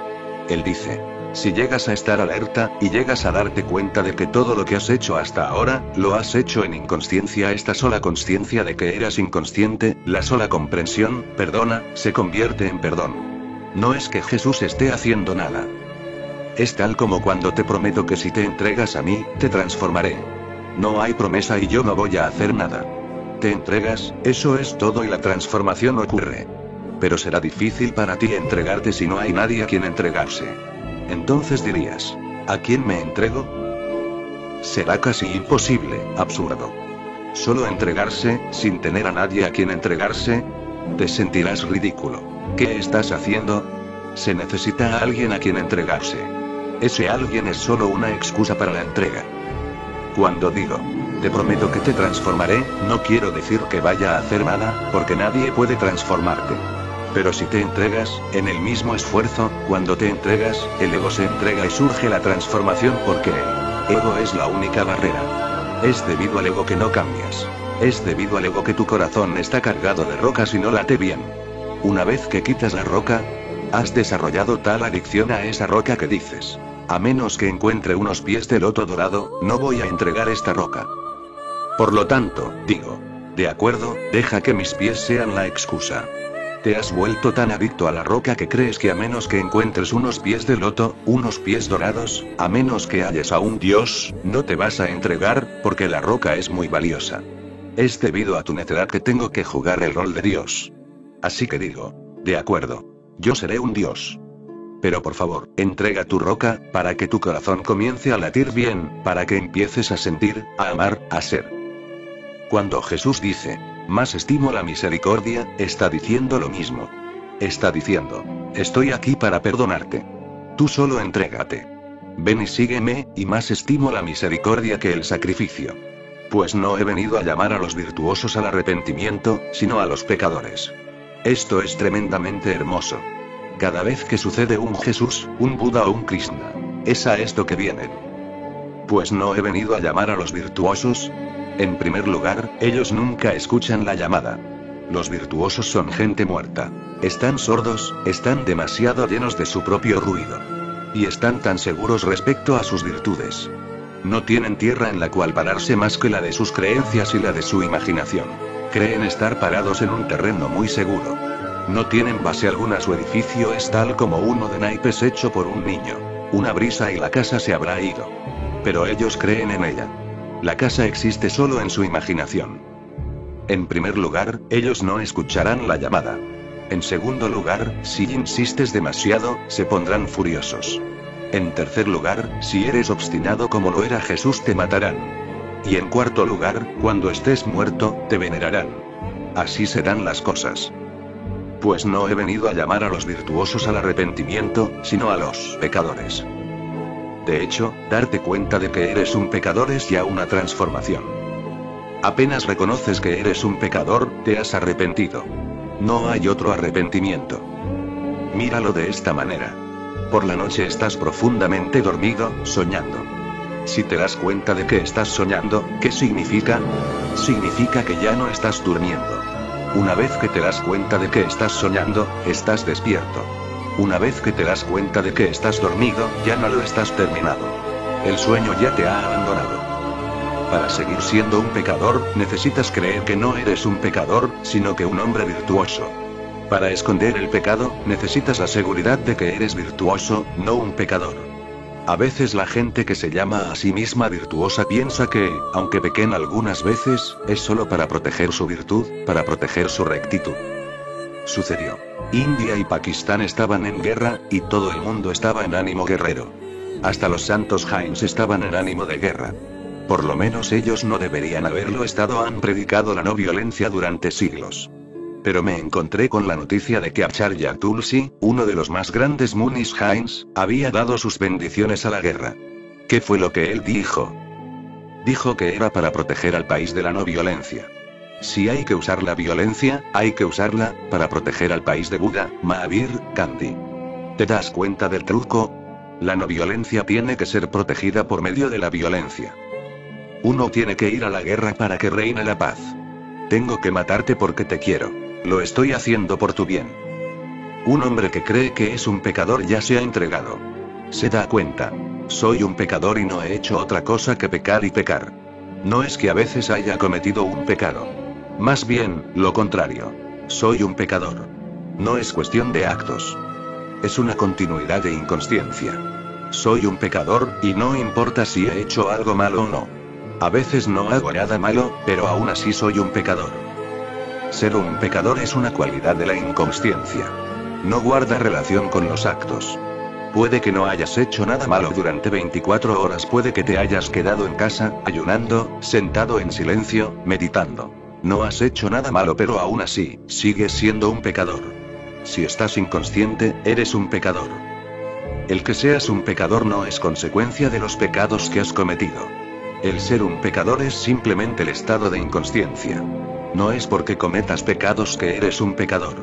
Él dice: si llegas a estar alerta, y llegas a darte cuenta de que todo lo que has hecho hasta ahora, lo has hecho en inconsciencia, esta sola consciencia de que eras inconsciente, la sola comprensión, perdona, se convierte en perdón. No es que Jesús esté haciendo nada. Es tal como cuando te prometo que si te entregas a mí, te transformaré. No hay promesa y yo no voy a hacer nada. Te entregas, eso es todo y la transformación ocurre. Pero será difícil para ti entregarte si no hay nadie a quien entregarse. Entonces dirías: ¿a quién me entrego? Será casi imposible, absurdo. Solo entregarse, sin tener a nadie a quien entregarse. Te sentirás ridículo. ¿Qué estás haciendo? Se necesita a alguien a quien entregarse. Ese alguien es solo una excusa para la entrega. Cuando digo: te prometo que te transformaré, no quiero decir que vaya a hacer nada, porque nadie puede transformarte. Pero si te entregas, en el mismo esfuerzo, cuando te entregas, el ego se entrega y surge la transformación porque el ego es la única barrera. Es debido al ego que no cambias. Es debido al ego que tu corazón está cargado de rocas y no late bien. Una vez que quitas la roca, has desarrollado tal adicción a esa roca que dices: a menos que encuentre unos pies de loto dorado, no voy a entregar esta roca. Por lo tanto, digo: de acuerdo, deja que mis pies sean la excusa. Te has vuelto tan adicto a la roca que crees que a menos que encuentres unos pies de loto, unos pies dorados, a menos que halles a un dios, no te vas a entregar, porque la roca es muy valiosa. Es debido a tu necedad que tengo que jugar el rol de Dios. Así que digo: de acuerdo, yo seré un dios. Pero por favor, entrega tu roca, para que tu corazón comience a latir bien, para que empieces a sentir, a amar, a ser. Cuando Jesús dice: más estimo la misericordia, está diciendo lo mismo. Está diciendo: estoy aquí para perdonarte. Tú solo entrégate. Ven y sígueme, y más estimo la misericordia que el sacrificio. Pues no he venido a llamar a los virtuosos al arrepentimiento, sino a los pecadores. Esto es tremendamente hermoso. Cada vez que sucede un Jesús, un Buda o un Krishna, es a esto que vienen. Pues no he venido a llamar a los virtuosos. En primer lugar, ellos nunca escuchan la llamada. Los virtuosos son gente muerta. Están sordos, están demasiado llenos de su propio ruido. Y están tan seguros respecto a sus virtudes. No tienen tierra en la cual pararse más que la de sus creencias y la de su imaginación. Creen estar parados en un terreno muy seguro. No tienen base alguna, su edificio es tal como uno de naipes hecho por un niño. Una brisa y la casa se habrá ido. Pero ellos creen en ella. La casa existe solo en su imaginación. En primer lugar, ellos no escucharán la llamada. En segundo lugar, si insistes demasiado, se pondrán furiosos. En tercer lugar, si eres obstinado como lo era Jesús, te matarán. Y en cuarto lugar, cuando estés muerto, te venerarán. Así serán las cosas. Pues no he venido a llamar a los virtuosos al arrepentimiento, sino a los pecadores. De hecho, darte cuenta de que eres un pecador es ya una transformación. Apenas reconoces que eres un pecador, te has arrepentido. No hay otro arrepentimiento. Míralo de esta manera. Por la noche estás profundamente dormido, soñando. Si te das cuenta de que estás soñando, ¿qué significa? Significa que ya no estás durmiendo. Una vez que te das cuenta de que estás soñando, estás despierto. Una vez que te das cuenta de que estás dormido, ya no lo estás terminado. El sueño ya te ha abandonado. Para seguir siendo un pecador, necesitas creer que no eres un pecador, sino que un hombre virtuoso. Para esconder el pecado, necesitas la seguridad de que eres virtuoso, no un pecador. A veces la gente que se llama a sí misma virtuosa piensa que, aunque pequen algunas veces, es solo para proteger su virtud, para proteger su rectitud. Sucedió. India y Pakistán estaban en guerra, y todo el mundo estaba en ánimo guerrero. Hasta los santos Jains estaban en ánimo de guerra. Por lo menos ellos no deberían haberlo estado, han predicado la no violencia durante siglos. Pero me encontré con la noticia de que Acharya Tulsi, uno de los más grandes Munis Jains, había dado sus bendiciones a la guerra. ¿Qué fue lo que él dijo? Dijo que era para proteger al país de la no violencia. Si hay que usar la violencia, hay que usarla, para proteger al país de Buda, Mahavir, Gandhi. ¿Te das cuenta del truco? La no violencia tiene que ser protegida por medio de la violencia. Uno tiene que ir a la guerra para que reine la paz. Tengo que matarte porque te quiero. Lo estoy haciendo por tu bien. Un hombre que cree que es un pecador ya se ha entregado. Se da cuenta. Soy un pecador y no he hecho otra cosa que pecar y pecar. No es que a veces haya cometido un pecado. Más bien, lo contrario. Soy un pecador. No es cuestión de actos. Es una continuidad de inconsciencia. Soy un pecador, y no importa si he hecho algo malo o no. A veces no hago nada malo, pero aún así soy un pecador. Ser un pecador es una cualidad de la inconsciencia. No guarda relación con los actos. Puede que no hayas hecho nada malo durante 24 horas, puede que te hayas quedado en casa, ayunando, sentado en silencio, meditando. No has hecho nada malo, pero aún así, sigues siendo un pecador. Si estás inconsciente, eres un pecador. El que seas un pecador no es consecuencia de los pecados que has cometido. El ser un pecador es simplemente el estado de inconsciencia. No es porque cometas pecados que eres un pecador.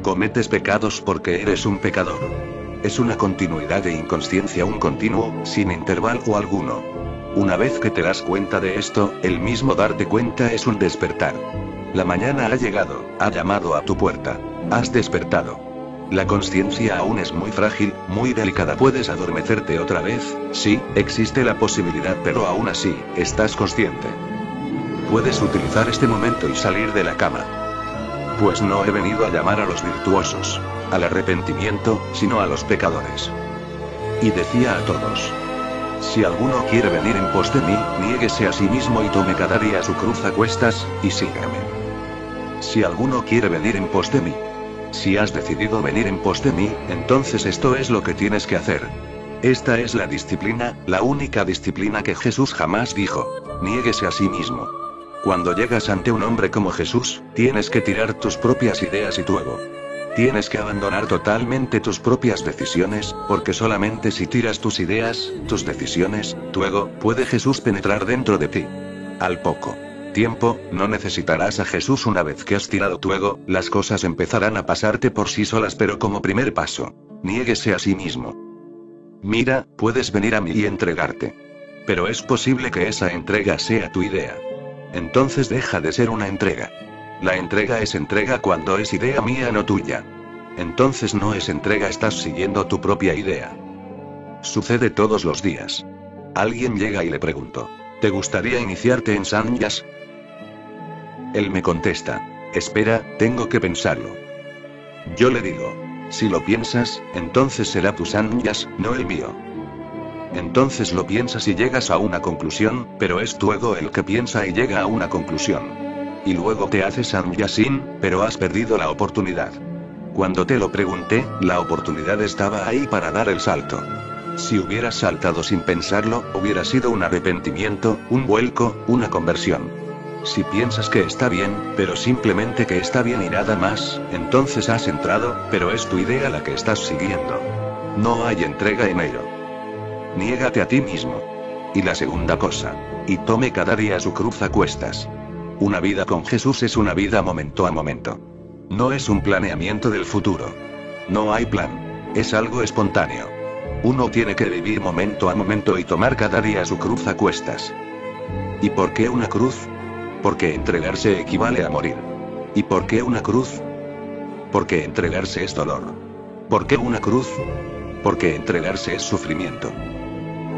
Cometes pecados porque eres un pecador. Es una continuidad de inconsciencia, un continuo, sin intervalo alguno. Una vez que te das cuenta de esto, el mismo darte cuenta es un despertar. La mañana ha llegado, ha llamado a tu puerta. Has despertado. La consciencia aún es muy frágil, muy delicada. Puedes adormecerte otra vez, sí, existe la posibilidad, pero aún así, estás consciente. Puedes utilizar este momento y salir de la cama. Pues no he venido a llamar a los virtuosos, al arrepentimiento, sino a los pecadores. Y decía a todos: si alguno quiere venir en pos de mí, niéguese a sí mismo y tome cada día su cruz a cuestas, y sígame. Si alguno quiere venir en pos de mí. Si has decidido venir en pos de mí, entonces esto es lo que tienes que hacer. Esta es la disciplina, la única disciplina que Jesús jamás dijo: niéguese a sí mismo. Cuando llegas ante un hombre como Jesús, tienes que tirar tus propias ideas y tu ego. Tienes que abandonar totalmente tus propias decisiones, porque solamente si tiras tus ideas, tus decisiones, tu ego, puede Jesús penetrar dentro de ti. Al poco tiempo, no necesitarás a Jesús. Una vez que has tirado tu ego, las cosas empezarán a pasarte por sí solas, pero como primer paso, niéguese a sí mismo. Mira, puedes venir a mí y entregarte. Pero es posible que esa entrega sea tu idea. Entonces deja de ser una entrega. La entrega es entrega cuando es idea mía, no tuya. Entonces no es entrega, estás siguiendo tu propia idea. Sucede todos los días. Alguien llega y le pregunto: ¿te gustaría iniciarte en Sannyas? Él me contesta: espera, tengo que pensarlo. Yo le digo: si lo piensas, entonces será tu Sannyas, no el mío. Entonces lo piensas y llegas a una conclusión, pero es tu ego el que piensa y llega a una conclusión. Y luego te haces sannyasin, pero has perdido la oportunidad. Cuando te lo pregunté, la oportunidad estaba ahí para dar el salto. Si hubieras saltado sin pensarlo, hubiera sido un arrepentimiento, un vuelco, una conversión. Si piensas que está bien, pero simplemente que está bien y nada más, entonces has entrado, pero es tu idea la que estás siguiendo. No hay entrega en ello. Niégate a ti mismo. Y la segunda cosa: y tome cada día su cruz a cuestas. Una vida con Jesús es una vida momento a momento. No es un planeamiento del futuro. No hay plan. Es algo espontáneo. Uno tiene que vivir momento a momento y tomar cada día su cruz a cuestas. ¿Y por qué una cruz? Porque entregarse equivale a morir. ¿Y por qué una cruz? Porque entregarse es dolor. ¿Por qué una cruz? Porque entregarse es sufrimiento.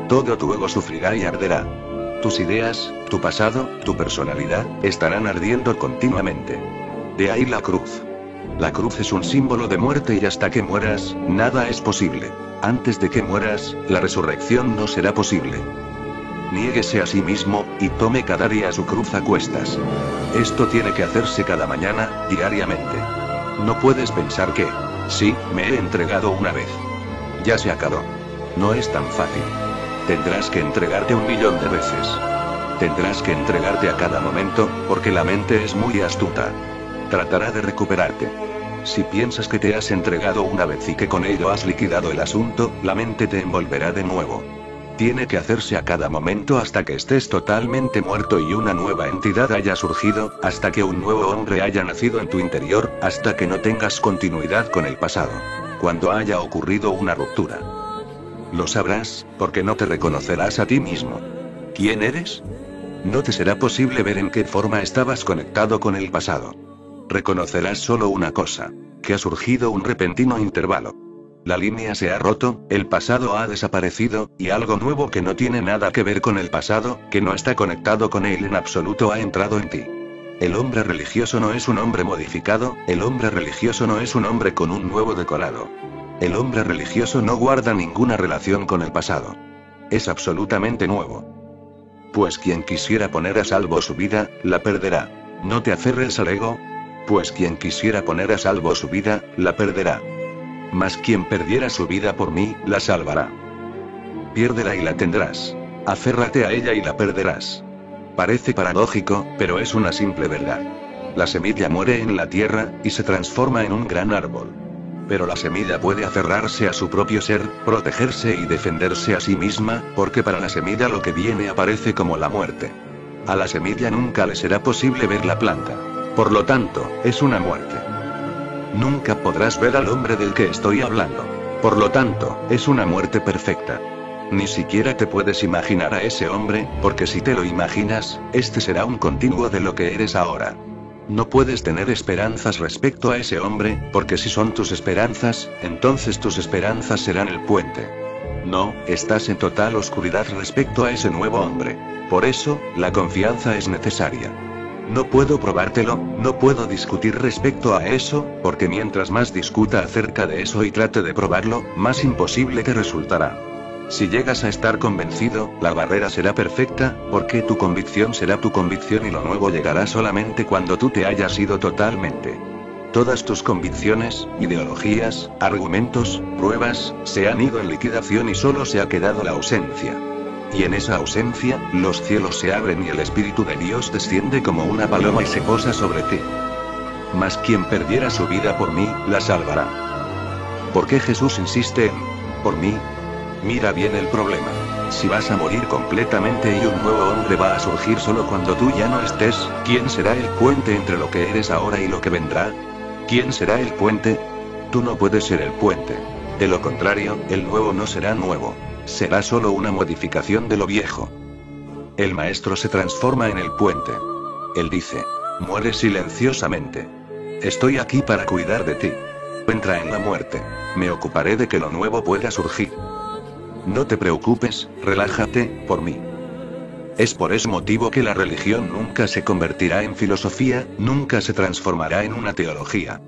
Todo tu ego sufrirá y arderá. Tus ideas, tu pasado, tu personalidad, estarán ardiendo continuamente. De ahí la cruz. La cruz es un símbolo de muerte y hasta que mueras, nada es posible. Antes de que mueras, la resurrección no será posible. Niéguese a sí mismo, y tome cada día su cruz a cuestas. Esto tiene que hacerse cada mañana, diariamente. No puedes pensar que, sí, me he entregado una vez. Ya se acabó. No es tan fácil. Tendrás que entregarte 1.000.000 de veces. Tendrás que entregarte a cada momento, porque la mente es muy astuta. Tratará de recuperarte. Si piensas que te has entregado una vez y que con ello has liquidado el asunto, la mente te envolverá de nuevo. Tiene que hacerse a cada momento hasta que estés totalmente muerto y una nueva entidad haya surgido, hasta que un nuevo hombre haya nacido en tu interior, hasta que no tengas continuidad con el pasado. Cuando haya ocurrido una ruptura. Lo sabrás, porque no te reconocerás a ti mismo. ¿Quién eres? No te será posible ver en qué forma estabas conectado con el pasado. Reconocerás solo una cosa, que ha surgido un repentino intervalo. La línea se ha roto, el pasado ha desaparecido, y algo nuevo que no tiene nada que ver con el pasado, que no está conectado con él en absoluto ha entrado en ti. El hombre religioso no es un hombre modificado, el hombre religioso no es un hombre con un nuevo decorado. El hombre religioso no guarda ninguna relación con el pasado. Es absolutamente nuevo. Pues quien quisiera poner a salvo su vida, la perderá. No te aferres al ego. Pues quien quisiera poner a salvo su vida, la perderá. Mas quien perdiera su vida por mí, la salvará. Piérdela y la tendrás. Aférrate a ella y la perderás. Parece paradójico, pero es una simple verdad. La semilla muere en la tierra, y se transforma en un gran árbol. Pero la semilla puede aferrarse a su propio ser, protegerse y defenderse a sí misma, porque para la semilla lo que viene aparece como la muerte. A la semilla nunca le será posible ver la planta. Por lo tanto, es una muerte. Nunca podrás ver al hombre del que estoy hablando. Por lo tanto, es una muerte perfecta. Ni siquiera te puedes imaginar a ese hombre, porque si te lo imaginas, este será un continuo de lo que eres ahora. No puedes tener esperanzas respecto a ese hombre, porque si son tus esperanzas, entonces tus esperanzas serán el puente. No, estás en total oscuridad respecto a ese nuevo hombre. Por eso, la confianza es necesaria. No puedo probártelo, no puedo discutir respecto a eso, porque mientras más discuta acerca de eso y trate de probarlo, más imposible te resultará. Si llegas a estar convencido, la barrera será perfecta, porque tu convicción será tu convicción y lo nuevo llegará solamente cuando tú te hayas ido totalmente. Todas tus convicciones, ideologías, argumentos, pruebas, se han ido en liquidación y solo se ha quedado la ausencia. Y en esa ausencia, los cielos se abren y el Espíritu de Dios desciende como una paloma y se posa sobre ti. Mas quien perdiera su vida por mí, la salvará. ¿Por qué Jesús insiste en por mí? Mira bien el problema. Si vas a morir completamente y un nuevo hombre va a surgir solo cuando tú ya no estés, ¿quién será el puente entre lo que eres ahora y lo que vendrá? ¿Quién será el puente? Tú no puedes ser el puente. De lo contrario, el nuevo no será nuevo. Será solo una modificación de lo viejo. El maestro se transforma en el puente. Él dice: muere silenciosamente. Estoy aquí para cuidar de ti. Entra en la muerte. Me ocuparé de que lo nuevo pueda surgir. No te preocupes, relájate, por mí. Es por ese motivo que la religión nunca se convertirá en filosofía, nunca se transformará en una teología.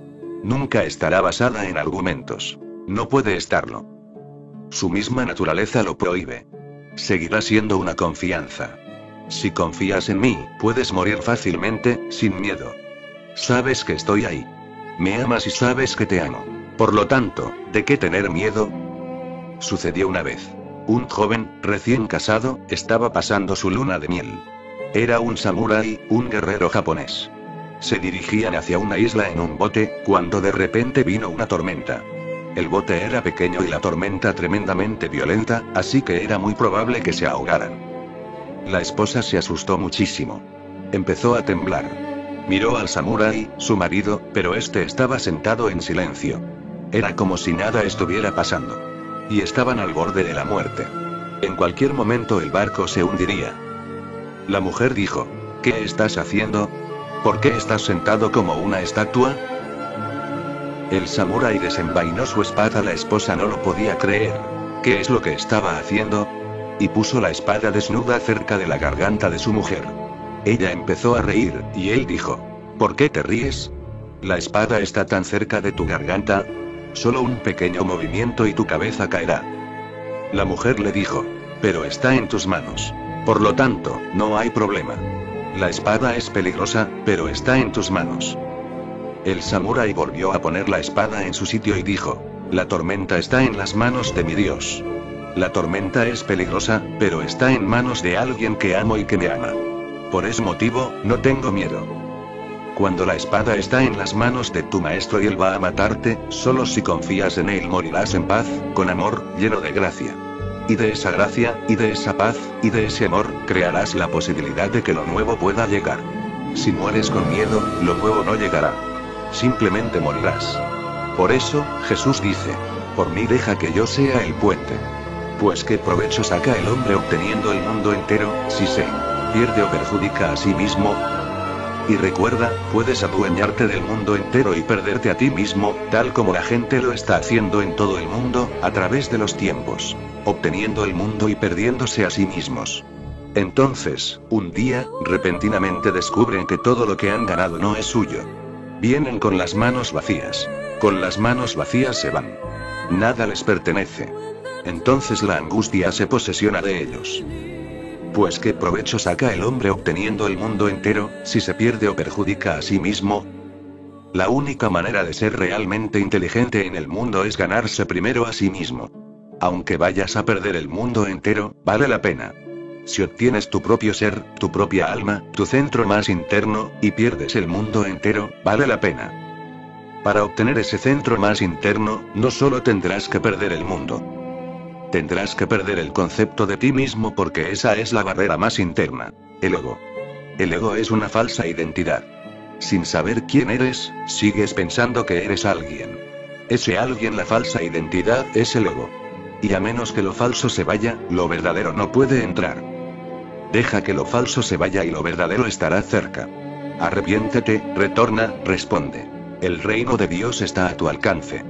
Nunca estará basada en argumentos. No puede estarlo. Su misma naturaleza lo prohíbe. Seguirá siendo una confianza. Si confías en mí, puedes morir fácilmente, sin miedo. Sabes que estoy ahí. Me amas y sabes que te amo. Por lo tanto, ¿de qué tener miedo? Sucedió una vez. Un joven, recién casado, estaba pasando su luna de miel. Era un samurái, un guerrero japonés. Se dirigían hacia una isla en un bote, cuando de repente vino una tormenta. El bote era pequeño y la tormenta tremendamente violenta, así que era muy probable que se ahogaran. La esposa se asustó muchísimo. Empezó a temblar. Miró al samurái, su marido, pero este estaba sentado en silencio. Era como si nada estuviera pasando. Y estaban al borde de la muerte. En cualquier momento el barco se hundiría. La mujer dijo: ¿qué estás haciendo? ¿Por qué estás sentado como una estatua? El samurái desenvainó su espada. La esposa no lo podía creer. ¿Qué es lo que estaba haciendo? Y puso la espada desnuda cerca de la garganta de su mujer. Ella empezó a reír, y él dijo: ¿por qué te ríes? La espada está tan cerca de tu garganta. Solo un pequeño movimiento y tu cabeza caerá. La mujer le dijo: pero está en tus manos. Por lo tanto, no hay problema. La espada es peligrosa, pero está en tus manos. El samurái volvió a poner la espada en su sitio y dijo: la tormenta está en las manos de mi Dios. La tormenta es peligrosa, pero está en manos de alguien que amo y que me ama. Por ese motivo, no tengo miedo. Cuando la espada está en las manos de tu maestro y él va a matarte, solo si confías en él morirás en paz, con amor, lleno de gracia. Y de esa gracia, y de esa paz, y de ese amor, crearás la posibilidad de que lo nuevo pueda llegar. Si mueres con miedo, lo nuevo no llegará. Simplemente morirás. Por eso, Jesús dice: por mí deja que yo sea el puente. Pues qué provecho saca el hombre obteniendo el mundo entero, si se pierde o perjudica a sí mismo. Y recuerda, puedes adueñarte del mundo entero y perderte a ti mismo, tal como la gente lo está haciendo en todo el mundo, a través de los tiempos. Obteniendo el mundo y perdiéndose a sí mismos. Entonces, un día, repentinamente descubren que todo lo que han ganado no es suyo. Vienen con las manos vacías. Con las manos vacías se van. Nada les pertenece. Entonces la angustia se posesiona de ellos. Pues qué provecho saca el hombre obteniendo el mundo entero, si se pierde o perjudica a sí mismo. La única manera de ser realmente inteligente en el mundo es ganarse primero a sí mismo. Aunque vayas a perder el mundo entero, vale la pena. Si obtienes tu propio ser, tu propia alma, tu centro más interno, y pierdes el mundo entero, vale la pena. Para obtener ese centro más interno, no solo tendrás que perder el mundo. Tendrás que perder el concepto de ti mismo porque esa es la barrera más interna. El ego. El ego es una falsa identidad. Sin saber quién eres, sigues pensando que eres alguien. Ese alguien, la falsa identidad, es el ego. Y a menos que lo falso se vaya, lo verdadero no puede entrar. Deja que lo falso se vaya y lo verdadero estará cerca. Arrepiéntete, retorna, responde. El reino de Dios está a tu alcance.